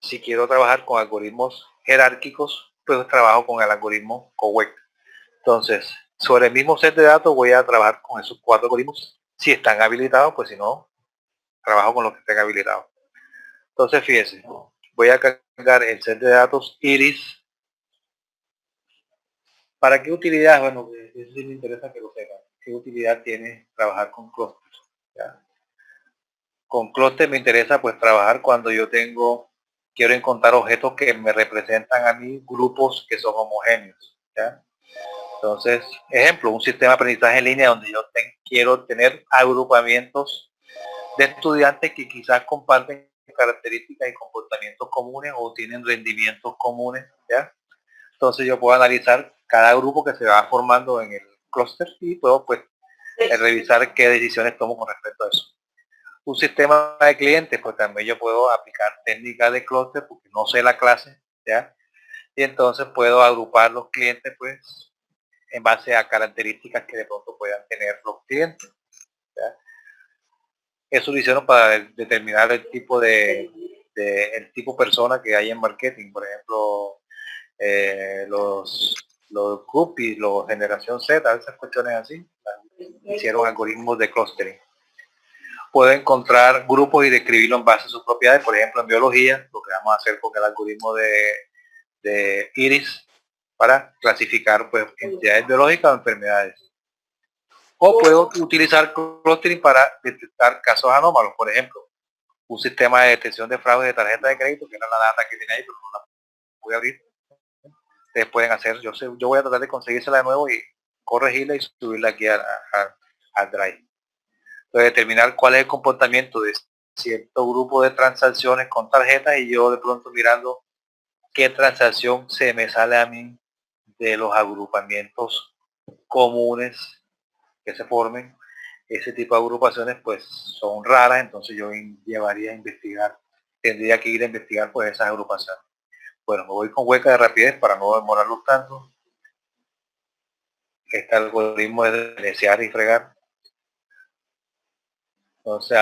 Si quiero trabajar con algoritmos jerárquicos, pues trabajo con el algoritmo COWEC. Entonces, sobre el mismo set de datos voy a trabajar con esos 4 algoritmos. Si están habilitados, pues si no, trabajo con los que estén habilitados. Entonces, fíjense, voy a cargar el set de datos iris. ¿Para qué utilidad? Bueno, eso sí me interesa que lo sepan. ¿Qué utilidad tiene trabajar con clústeres? Con clúster me interesa pues trabajar cuando yo quiero encontrar objetos que me representan a mí grupos que son homogéneos. ¿Ya? Entonces, ejemplo, un sistema de aprendizaje en línea donde yo quiero tener agrupamientos de estudiantes que quizás comparten características y comportamientos comunes o tienen rendimientos comunes. ¿Ya? Entonces yo puedo analizar cada grupo que se va formando en el clúster y puedo pues revisar qué decisiones tomo con respecto a eso. Un sistema de clientes, pues también yo puedo aplicar técnicas de clúster porque no sé la clase, ¿ya? Y entonces puedo agrupar los clientes pues en base a características que de pronto puedan tener los clientes, ¿ya? Eso lo hicieron para determinar el tipo el tipo persona que hay en marketing. Por ejemplo, los groupies, los generación Z, esas cuestiones así, hicieron algoritmos de clustering. puedo encontrar grupos y describirlo en base a sus propiedades. Por ejemplo, en biología, lo que vamos a hacer con el algoritmo de Iris para clasificar pues entidades biológicas o enfermedades. O puedo utilizar clustering para detectar casos anómalos. Por ejemplo, un sistema de detección de fraude de tarjeta de crédito, que era la data que tiene ahí, pero no la voy a abrir. Ustedes pueden hacer, yo voy a tratar de conseguírsela de nuevo y corregirla y subirla aquí al Drive. Entonces, determinar cuál es el comportamiento de cierto grupo de transacciones con tarjetas y yo de pronto mirando qué transacción se me sale a mí de los agrupamientos comunes que se formen. Ese tipo de agrupaciones pues son raras, entonces yo llevaría a investigar, tendría que ir a investigar pues esas agrupaciones. Bueno, me voy con hueca de rapidez para no demorarlo tanto. Este algoritmo es de desear y fregar. Entonces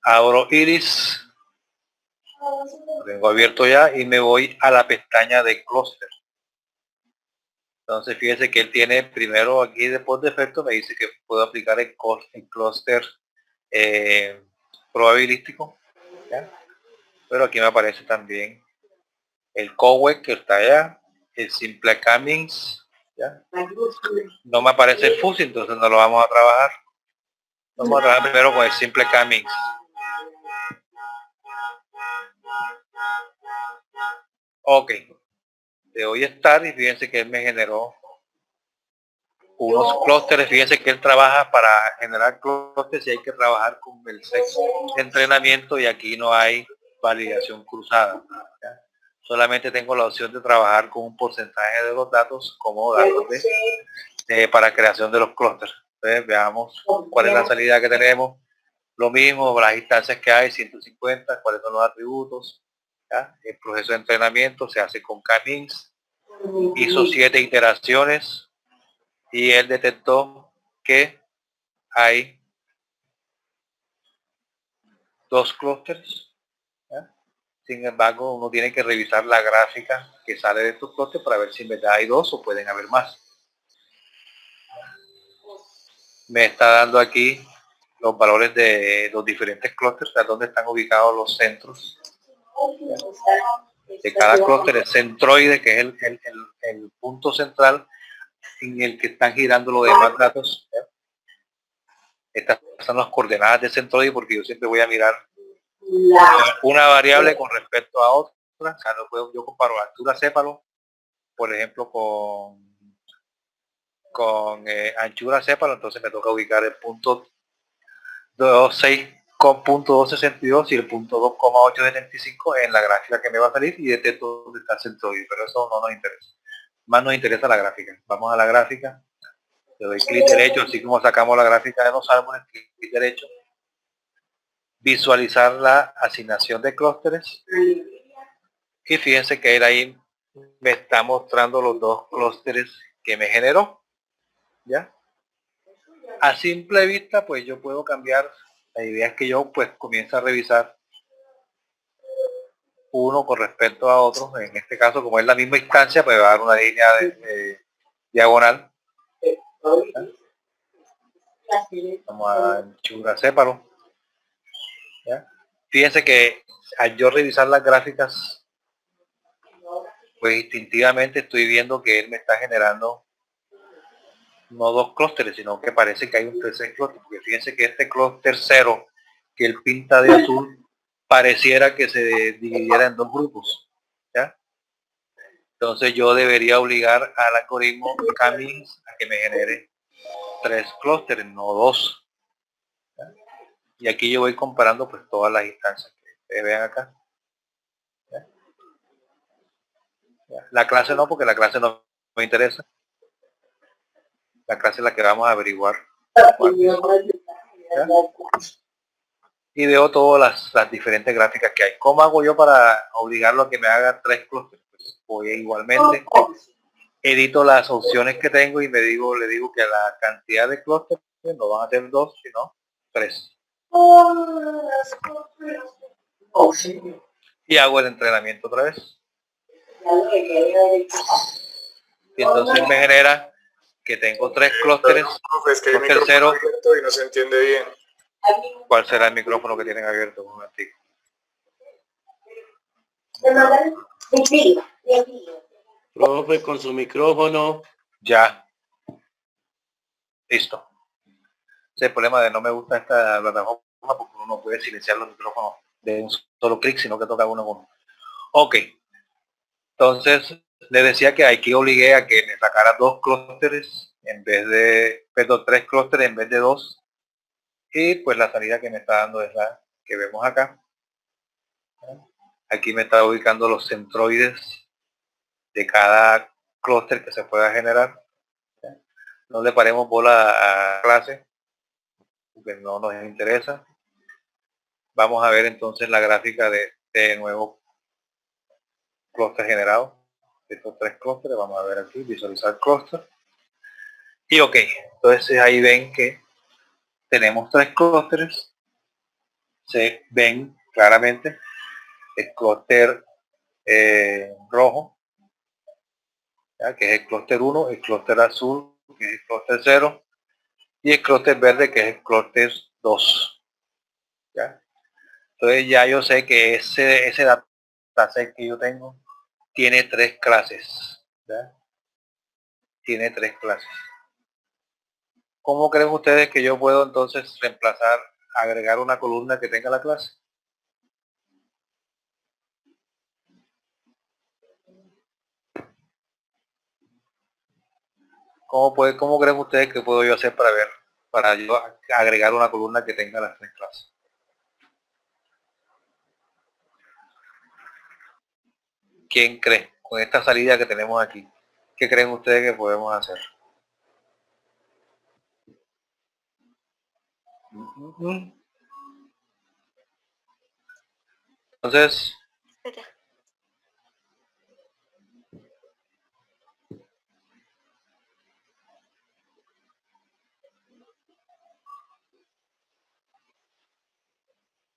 abro Iris, lo tengo abierto ya y me voy a la pestaña de clúster. Entonces fíjense que él tiene primero aquí de por defecto me dice que puedo aplicar el clúster probabilístico, ¿ya? Pero aquí me aparece también el COWEC que está allá, el simple Cummings, ¿ya? No me aparece el fuzzy, entonces no lo vamos a trabajar. Vamos a trabajar primero con el simple Cummings. Ok, le doy Start y fíjense que él me generó unos clústeres. Fíjense que él trabaja para generar clústeres y hay que trabajar con el sexo de entrenamiento y aquí no hay validación cruzada, ¿ya? Solamente tengo la opción de trabajar con un porcentaje de los datos como datos para creación de los clústeres. Entonces veamos cuál es la salida que tenemos. Lo mismo, las instancias que hay, 150, cuáles son los atributos, ¿ya? El proceso de entrenamiento se hace con Cummings, hizo 7 iteraciones y él detectó que hay 2 clústeres, ¿ya? Sin embargo, uno tiene que revisar la gráfica que sale de estos clústeres para ver si en verdad hay 2 o pueden haber más. Me está dando aquí los valores de los diferentes clústeres, donde están ubicados los centros, ¿ya? De cada clúster, el centroide, que es el punto central en el que están girando los demás datos, ¿ya? Estas son las coordenadas de centroide porque yo siempre voy a mirar una variable con respecto a otra. O sea, yo comparo altura cépalo, por ejemplo, con anchura cépalo, entonces me toca ubicar el punto 26 con punto 262 y el punto 2,875 en la gráfica que me va a salir y detecto dónde está el centroide, pero eso no nos interesa. Más nos interesa la gráfica. Vamos a la gráfica, le doy clic derecho, así como sacamos la gráfica de los árboles, clic derecho, visualizar la asignación de clústeres y fíjense que él ahí me está mostrando los 2 clústeres que me generó, ¿ya? A simple vista pues yo puedo cambiar. La idea es que yo pues comience a revisar uno con respecto a otro. En este caso, como es la misma instancia, pues va a dar una línea diagonal. Vamos a anchura cépalo, ¿ya? Fíjense que al yo revisar las gráficas, pues instintivamente estoy viendo que él me está generando no 2 clústeres, sino que parece que hay un tercer clúster, porque fíjense que este clúster 0 que él pinta de azul pareciera que se dividiera en 2 grupos, ¿ya? Entonces yo debería obligar al algoritmo Cummings a que me genere 3 clústeres, no 2, ¿ya? Y aquí yo voy comparando pues todas las instancias que ustedes vean acá, ¿ya? La clase no, porque la clase no me interesa. La clase es la que vamos a averiguar, ¿ya? Y veo todas las diferentes gráficas que hay. ¿Cómo hago yo para obligarlo a que me haga 3 clústeres? Pues voy igualmente, edito las opciones que tengo y le digo que la cantidad de clústeres no van a ser 2, sino 3. Y hago el entrenamiento otra vez. Y entonces me genera que tengo 3 clústeres. Es que el micrófono abierto y no se entiende bien. ¿Cuál será el micrófono que tienen abierto? Un momentico. Profe, con su micrófono. Ya. Listo. Ese es el problema de no me gusta esta plataforma porque uno no puede silenciar los micrófonos de un solo clic, sino que toca uno con uno. Ok. Entonces, le decía que aquí obligué a que me sacara 2 clústeres en vez de, perdón, 3 clústeres en vez de 2. Y pues la salida que me está dando es la que vemos acá. Aquí me está ubicando los centroides de cada clúster que se pueda generar. No le paremos bola a clase, porque no nos interesa. Vamos a ver entonces la gráfica de nuevo clúster generado. Estos 3 clústeres, vamos a ver aquí, visualizar clúster. Y ok, entonces ahí ven que tenemos 3 clústeres. Se ven claramente el clúster rojo, ¿ya? Que es el clúster 1, el clúster azul, que es el clúster 0, y el clúster verde, que es el clúster 2. ¿Ya? Entonces ya yo sé que ese dataset que yo tengo tiene 3 clases. ¿Ya? Tiene 3 clases. ¿Cómo creen ustedes que yo puedo entonces reemplazar, agregar una columna que tenga la clase? ¿Cómo creen ustedes que puedo yo hacer para yo agregar una columna que tenga las 3 clases? ¿Quién cree? Con esta salida que tenemos aquí, ¿qué creen ustedes que podemos hacer? Entonces,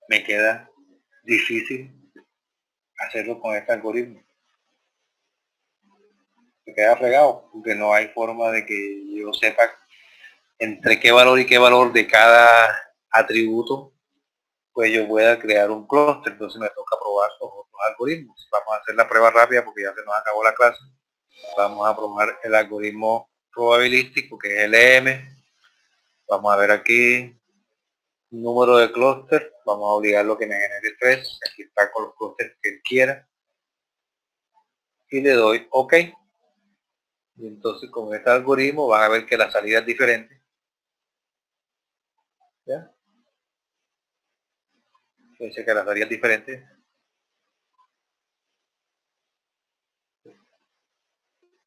me queda difícil hacerlo con este algoritmo. Se queda fregado porque no hay forma de que yo sepa entre qué valor y qué valor de cada atributo pues yo pueda crear un clúster. Entonces me toca probar los otros algoritmos. Vamos a hacer la prueba rápida porque ya se nos acabó la clase. Vamos a probar el algoritmo probabilístico, que es LM. Vamos a ver aquí número de clúster. Vamos a obligarlo que me genere 3. Aquí está con los clústeres que él quiera. Y le doy OK. Y entonces con este algoritmo van a ver que la salida es diferente. ¿Ya? Fíjense que la salida es diferente.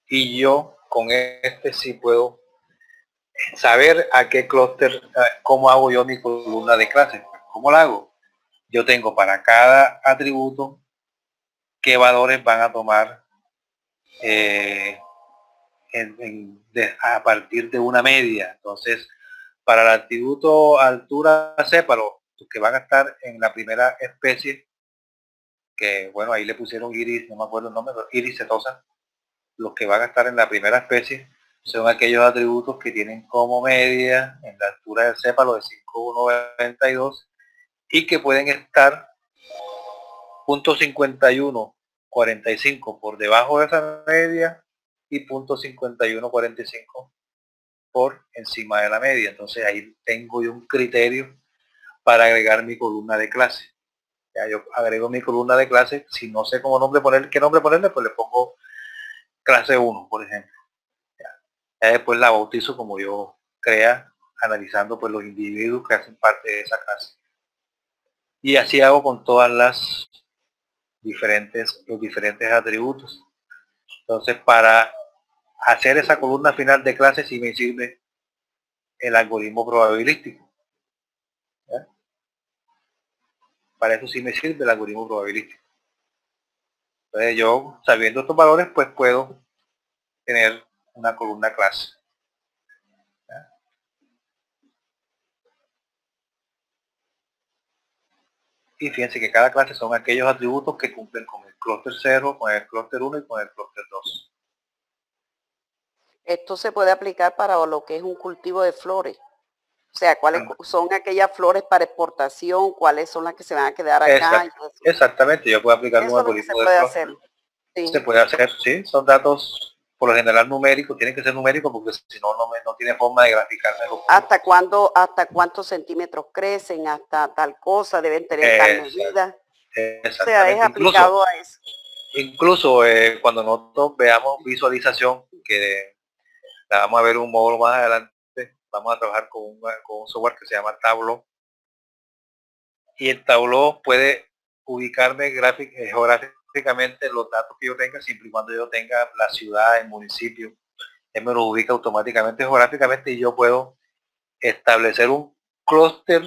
Y yo con este sí puedo saber a qué clúster, cómo hago yo mi columna de clases. ¿Cómo la hago? Yo tengo para cada atributo qué valores van a tomar a partir de una media. Entonces, para el atributo altura sépalo, los que van a estar en la primera especie, que bueno, ahí le pusieron iris, no me acuerdo el nombre, pero iris setosa, los que van a estar en la primera especie son aquellos atributos que tienen como media en la altura del sépalo de 5,192 y que pueden estar 0.5145 por debajo de esa media y 0.5145 por encima de la media. Entonces ahí tengo yo un criterio para agregar mi columna de clase. Ya yo agrego mi columna de clase, si no sé qué nombre ponerle, pues le pongo clase 1, por ejemplo. Ya después la bautizo como yo crea, analizando pues los individuos que hacen parte de esa clase. Y así hago con todas los diferentes atributos. Entonces, para hacer esa columna final de clase sí me sirve el algoritmo probabilístico. ¿Ya? Para eso sí me sirve el algoritmo probabilístico. Entonces yo, sabiendo estos valores, pues puedo tener una columna clase. ¿Ya? Y fíjense que cada clase son aquellos atributos que cumplen con el clúster 0, con el clúster 1 y con el clúster 2. Esto se puede aplicar para lo que es un cultivo de flores. O sea, ¿cuáles son aquellas flores para exportación? ¿Cuáles son las que se van a quedar acá? Exactamente, yo puedo aplicar un algoritmo de clúster. Sí. Se puede hacer, sí, son datos por lo general numéricos, tienen que ser numéricos porque si no, no tiene forma de graficarse. ¿Hasta cuántos centímetros crecen? ¿Hasta tal cosa? ¿Deben tener tal medida? O sea, es aplicado a eso. Incluso cuando nosotros veamos visualización, que la vamos a ver un módulo más adelante, vamos a trabajar con un software que se llama Tableau. Y el Tableau puede ubicarme geográficamente los datos que yo tenga, siempre y cuando yo tenga la ciudad, el municipio. Él me lo ubica automáticamente geográficamente y yo puedo establecer un clúster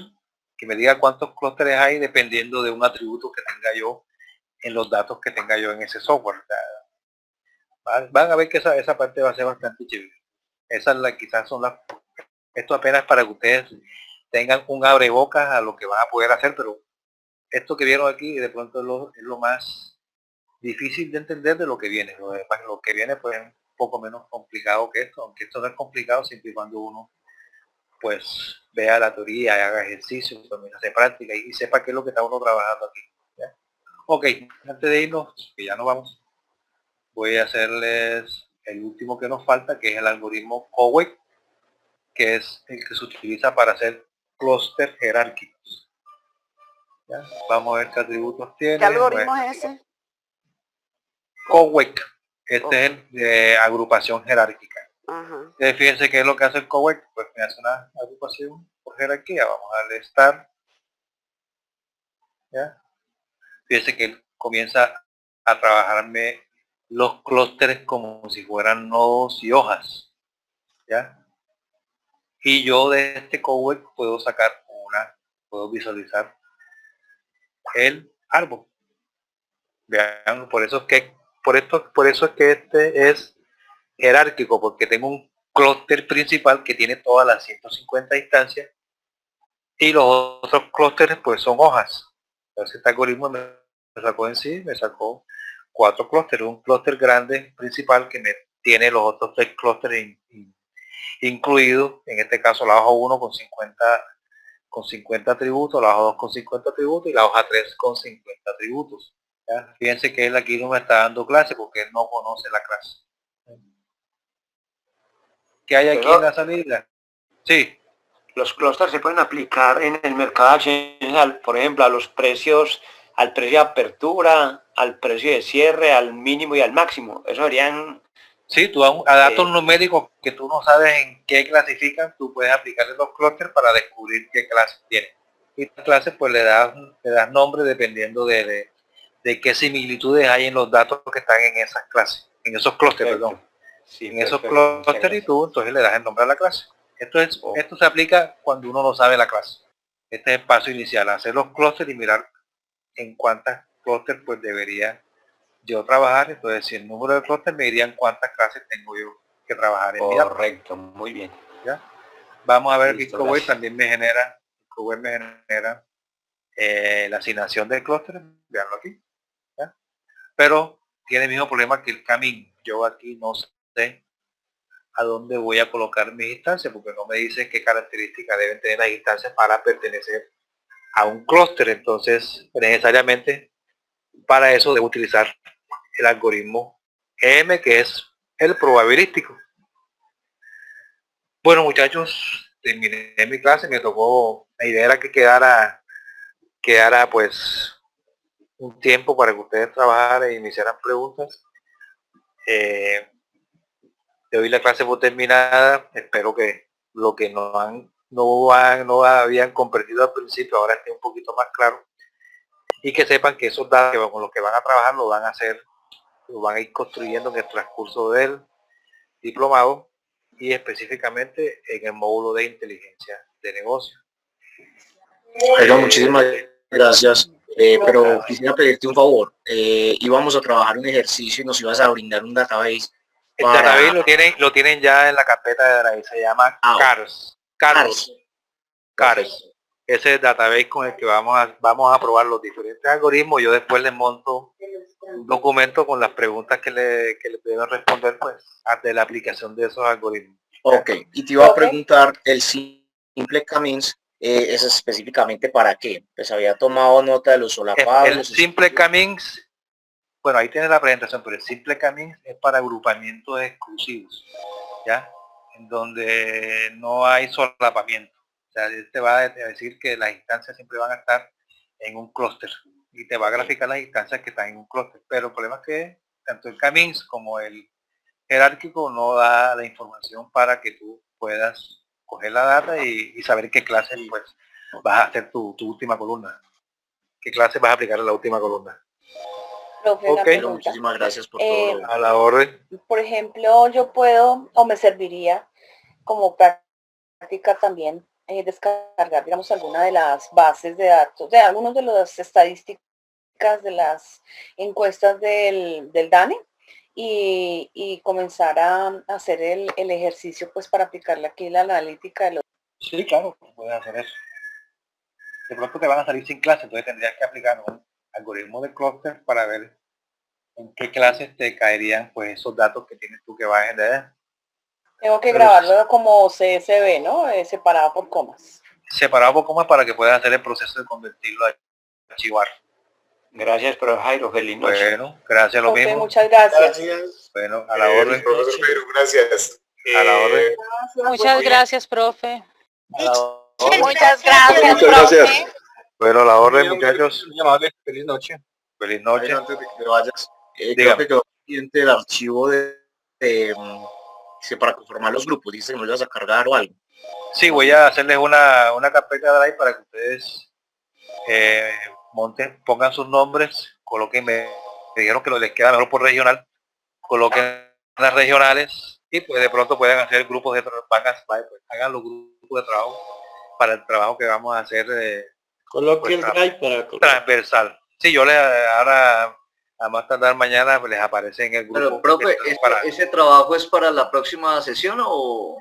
que me diga cuántos clústeres hay dependiendo de un atributo que tenga yo en los datos que tenga yo en ese software. Van a ver que esa parte va a ser bastante chévere. Quizás son las... Esto apenas para que ustedes tengan un abrebocas a lo que van a poder hacer, pero esto que vieron aquí de pronto es lo más difícil de entender de lo que viene. Lo que viene pues es un poco menos complicado que esto, aunque esto no es complicado siempre y cuando uno pues vea la teoría y haga ejercicio, también hace práctica y sepa qué es lo que está uno trabajando aquí. ¿Ya? Ok, antes de irnos, que ya nos vamos, voy a hacerles el último que nos falta, que es el algoritmo COWEC, que es el que se utiliza para hacer clústeres jerárquicos. ¿Ya? Vamos a ver qué atributos tiene. ¿Qué algoritmo es ese? COWEC. Este es el de agrupación jerárquica. Ajá. Fíjense qué es lo que hace el COWEC. Pues me hace una agrupación por jerarquía. Vamos a darle Start. ¿Ya? Fíjense que él comienza a trabajarme los clústeres como si fueran nodos y hojas. ¿Ya? Y yo de este COWEC puedo puedo visualizar el árbol. Vean, por eso es que este es jerárquico, porque tengo un clúster principal que tiene todas las 150 instancias y los otros clústeres pues son hojas. Entonces este algoritmo me sacó 4 clústeres, un clúster grande principal que me tiene los otros 3 clústeres incluidos, en este caso la hoja 1 con 50 atributos, la hoja 2 con 50 atributos y la hoja 3 con 50 atributos. ¿Ya? Fíjense que él aquí no me está dando clase porque él no conoce la clase. ¿Qué hay aquí en la salida? Sí. Los clústeres se pueden aplicar en el mercado de acciones, por ejemplo, a los precios, al precio de apertura, al precio de cierre, al mínimo y al máximo. Eso serían... Sí, tú a datos numéricos que tú no sabes en qué clasifican, tú puedes aplicarle los clústeres para descubrir qué clase tiene. Y esta clase pues le das nombre dependiendo de qué similitudes hay en los datos que están en esas clases, en esos clústeres, perdón. Sí, en esos clústeres y tú entonces le das el nombre a la clase. Esto se aplica cuando uno no sabe la clase. Este es el paso inicial, hacer los clústeres y mirar en cuántas clústeres pues debería yo trabajar. Entonces si el número de clústeres me dirían cuántas clases tengo yo que trabajar en mi dato. Correcto, muy bien. ¿Ya? Vamos a ver que COWEC también me genera, la asignación de clústeres, veanlo aquí. ¿Ya? Pero tiene el mismo problema que el camino. Yo aquí no sé a dónde voy a colocar mis instancias porque no me dice qué características deben tener las instancias para pertenecer a un clúster. Entonces necesariamente para eso debo utilizar el algoritmo M, que es el probabilístico. Bueno, muchachos, terminé mi clase, me tocó, la idea era que quedara pues un tiempo para que ustedes trabajaran y me hicieran preguntas. Te doy la clase por terminada. Espero que lo que no habían comprendido al principio ahora esté un poquito más claro y que sepan que esos datos con los que van a trabajar lo van a ir construyendo en el transcurso del diplomado y específicamente en el módulo de inteligencia de negocio. Muchísimas gracias. Pero quisiera pedirte un favor. Íbamos a trabajar un ejercicio y nos ibas a brindar un database. El database lo tienen ya en la carpeta de Drive, se llama CARS. Ese es el database con el que vamos a probar los diferentes algoritmos. Yo después les monto un documento con las preguntas que le deben responder pues de la aplicación de esos algoritmos. Ok, y te iba a preguntar el simple Camins, ¿es específicamente para qué? Pues había tomado nota de los solapados. El simple Camins, bueno, ahí tienes la presentación, pero el simple Camins es para agrupamientos exclusivos, ¿ya? En donde no hay solapamiento. O sea, él te va a decir que las instancias siempre van a estar en un clúster y te va a graficar las instancias que están en un clúster. Pero el problema es que tanto el Camins como el jerárquico no da la información para que tú puedas coger la data y saber qué clase pues vas a hacer tu última columna. ¿Qué clase vas a aplicar en la última columna? Profe, Ok, muchísimas gracias por todo. A la orden. Por ejemplo, yo puedo o me serviría como práctica también descargar, digamos, alguna de las bases de datos, de algunas de las estadísticas de las encuestas del DANE y comenzar a hacer el ejercicio pues para aplicarle aquí la analítica de los... Sí, claro, puedes hacer eso. De pronto te van a salir sin clase, entonces tendrías que aplicar un algoritmo de clúster para ver en qué clases te caerían pues esos datos que tienes tú que vas a generar. Tengo que grabarlo como CSV, ¿no? Separado por comas. Separado por comas para que puedas hacer el proceso de convertirlo a archivar. Gracias, profe Jairo. Feliz noche. Bueno, gracias, lo mismo. Muchas gracias. Bueno, a la orden. Profesor Jairo, gracias. A la orden. Muchas gracias, profe. Muchas gracias, profe. Bueno, a la orden, muchachos. Muy amable. Feliz noche. Feliz noche. Antes de que te vayas, creo Dígame. que quedó pendiente el archivo para conformar los grupos. Dice que me lo vas a cargar o algo. Sí, voy a hacerles una carpeta de Drive para que ustedes monten, pongan sus nombres, coloquen, me dijeron que les queda mejor por regional, coloquen las regionales y pues de pronto pueden hacer grupos de trabajo, hagan los grupos de trabajo para el trabajo que vamos a hacer Coloque pues, el Drive para colocar. transversal. Sí, yo ahora a más tardar mañana pues, les aparece en el grupo. Pero, profe, ¿ese trabajo es para la próxima sesión o...?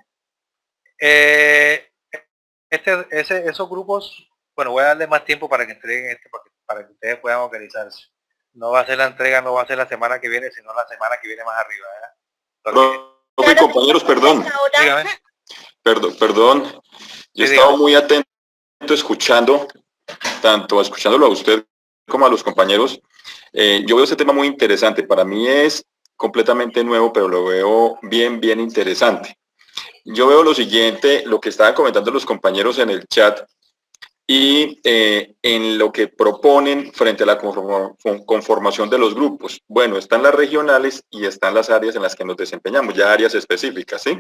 Esos grupos, bueno, voy a darle más tiempo para que entreguen para que ustedes puedan organizarse. No va a ser la entrega, no va a ser la semana que viene, sino la semana que viene más arriba. Profe, compañeros, perdón. Dígame. Perdón. Yo he estado muy atento escuchándolo a usted como a los compañeros. Yo veo este tema muy interesante. Para mí es completamente nuevo, pero lo veo bien interesante. Yo veo lo siguiente, lo que estaban comentando los compañeros en el chat y en lo que proponen frente a la conformación de los grupos. Bueno, están las regionales y están las áreas en las que nos desempeñamos, ya áreas específicas, ¿sí?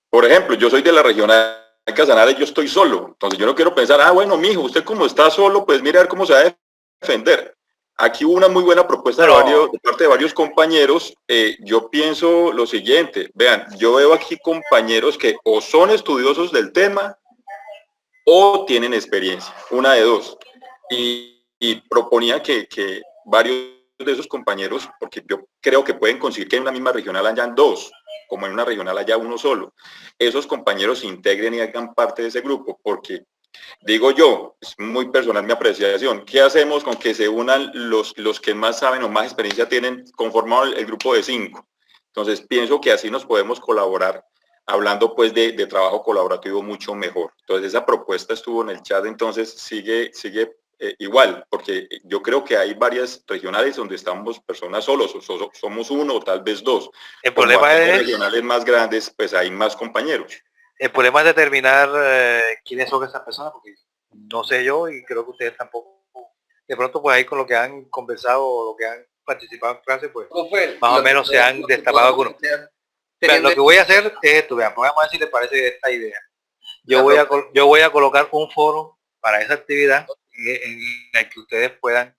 Por ejemplo, yo soy de la regional Casanare y yo estoy solo. Entonces yo no quiero pensar, bueno, mijo, usted como está solo, pues mire a ver cómo se va a defender. Aquí hubo una muy buena propuesta de parte de varios compañeros. Yo pienso lo siguiente, vean, yo veo aquí compañeros que o son estudiosos del tema o tienen experiencia, una de dos. Y proponía que varios de esos compañeros, porque yo creo que pueden conseguir que en una misma regional hayan dos, como en una regional haya uno solo, esos compañeros se integren y hagan parte de ese grupo, porque digo yo, es muy personal mi apreciación, ¿qué hacemos con que se unan los que más saben o más experiencia tienen conformado el grupo de 5? Entonces pienso que así nos podemos colaborar, hablando pues de trabajo colaborativo mucho mejor. Entonces esa propuesta estuvo en el chat, entonces sigue igual, porque yo creo que hay varias regionales donde estamos personas solos, somos uno o tal vez dos. El problema es regionales más grandes, pues hay más compañeros. El problema es determinar quiénes son esas personas, porque no sé yo y creo que ustedes tampoco. De pronto, pues ahí con lo que han conversado o lo que han participado en clase, pues más o menos se han destapado algunos. Vean, lo que voy a hacer es esto, vean, vamos a ver si les parece esta idea. Yo voy a colocar un foro para esa actividad en la que ustedes puedan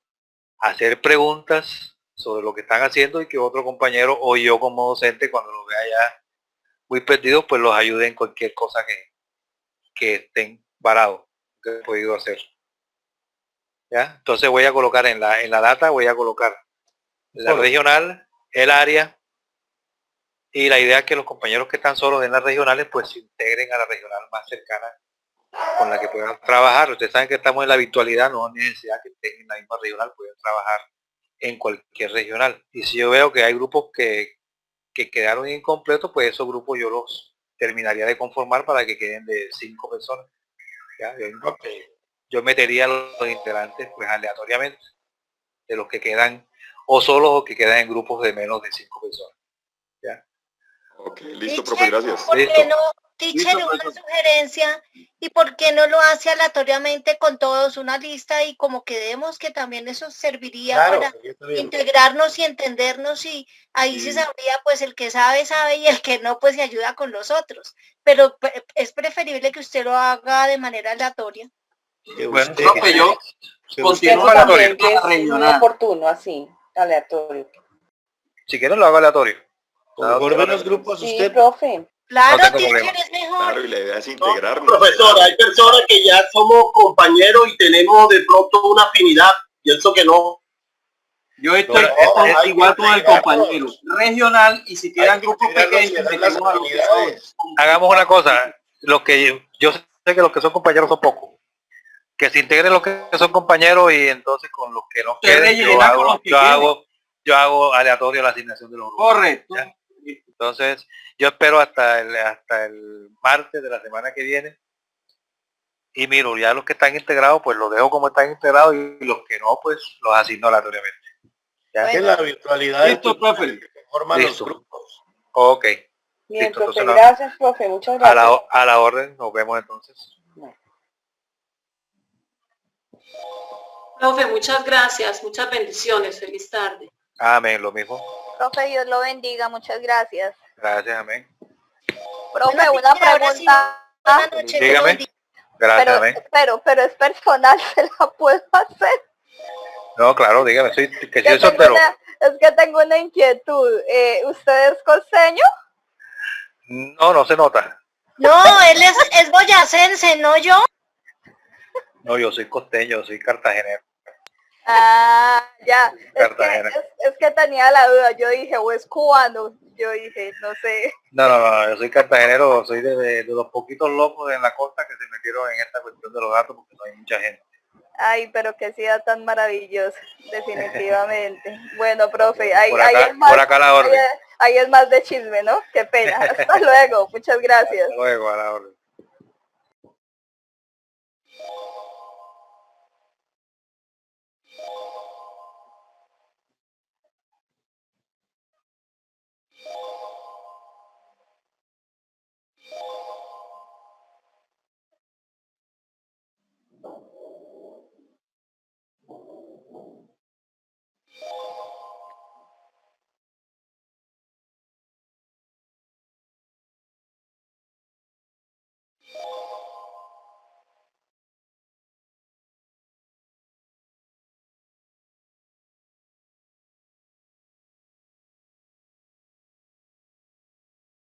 hacer preguntas sobre lo que están haciendo y que otro compañero o yo como docente cuando lo vea ya muy perdidos, pues los ayude en cualquier cosa que estén varados, que he podido hacer. ¿Ya? Entonces voy a colocar en la data, voy a colocar la regional, el área, y la idea es que los compañeros que están solos en las regionales, pues se integren a la regional más cercana con la que puedan trabajar. Ustedes saben que estamos en la virtualidad, no hay necesidad que estén en la misma regional, pueden trabajar en cualquier regional. Y si yo veo que hay grupos que quedaron incompletos, pues esos grupos yo terminaría de conformar para que queden de 5 personas. ¿Ya? Yo metería los integrantes pues aleatoriamente, de los que quedan o solos o que quedan en grupos de menos de 5 personas. ¿Ya? Ok, listo, profe, gracias. ¿Por qué no, teacher, una sugerencia? ¿Y por qué no lo hace aleatoriamente con todos una lista y como quedemos que también eso serviría para integrarnos y entendernos y ahí se sabría pues el que sabe y el que no pues se ayuda con los otros? Pero es preferible que usted lo haga de manera aleatoria. Bueno, profe, yo continúo aleatorio. Es muy oportuno así, aleatorio. Si quieren lo hago aleatorio. ¿Vuelven los grupos Sí, usted? profe. Claro, No tengo teacher, problema. es mejor. Claro, y la idea es integrarnos. Profesor, hay personas que ya somos compañeros y tenemos de pronto una afinidad. Pienso que no. Yo estoy igual con el compañero. Regional y si quedan grupos pequeños, hagamos una cosa. Los que yo sé que los que son compañeros son pocos. Que se integren los que son compañeros y entonces con los que no queden, yo hago aleatorio la asignación de los grupos. Correcto. ¿Ya? Entonces, yo espero hasta el martes de la semana que viene y miro, ya los que están integrados, pues los dejo como están integrados y los que no, pues los asigno aleatoriamente. ¿Ya? Es la virtualidad. Listo, profe. Forman los grupos. Ok. Bien, Listo, profe, entonces, gracias, profe, muchas gracias. a la orden, nos vemos entonces. Profe, muchas gracias, muchas bendiciones, feliz tarde. Amén, lo mismo. Profe, Dios lo bendiga, muchas gracias. Gracias, amén. Profe, una pregunta. Dígame. Gracias, amén. Pero es personal, ¿se la puedo hacer? No, claro, dígame, soy Es soltero. que tengo una inquietud. ¿Usted es costeño? No, no se nota. No, él es boyacense, no yo. No, yo soy costeño, soy cartagenero. Ah, ya. Cartagena. Es que tenía la duda. Yo dije, o es cubano. Yo dije, no sé. No, yo soy cartagenero, soy de los poquitos locos en la costa que se metieron en esta cuestión de los gatos porque no hay mucha gente. Ay, pero qué ciudad tan maravillosa, definitivamente. Bueno, profe, ahí por acá la orden. ahí es más de chisme, ¿no? Qué pena. Hasta luego. Muchas gracias. Hasta luego, a la orden.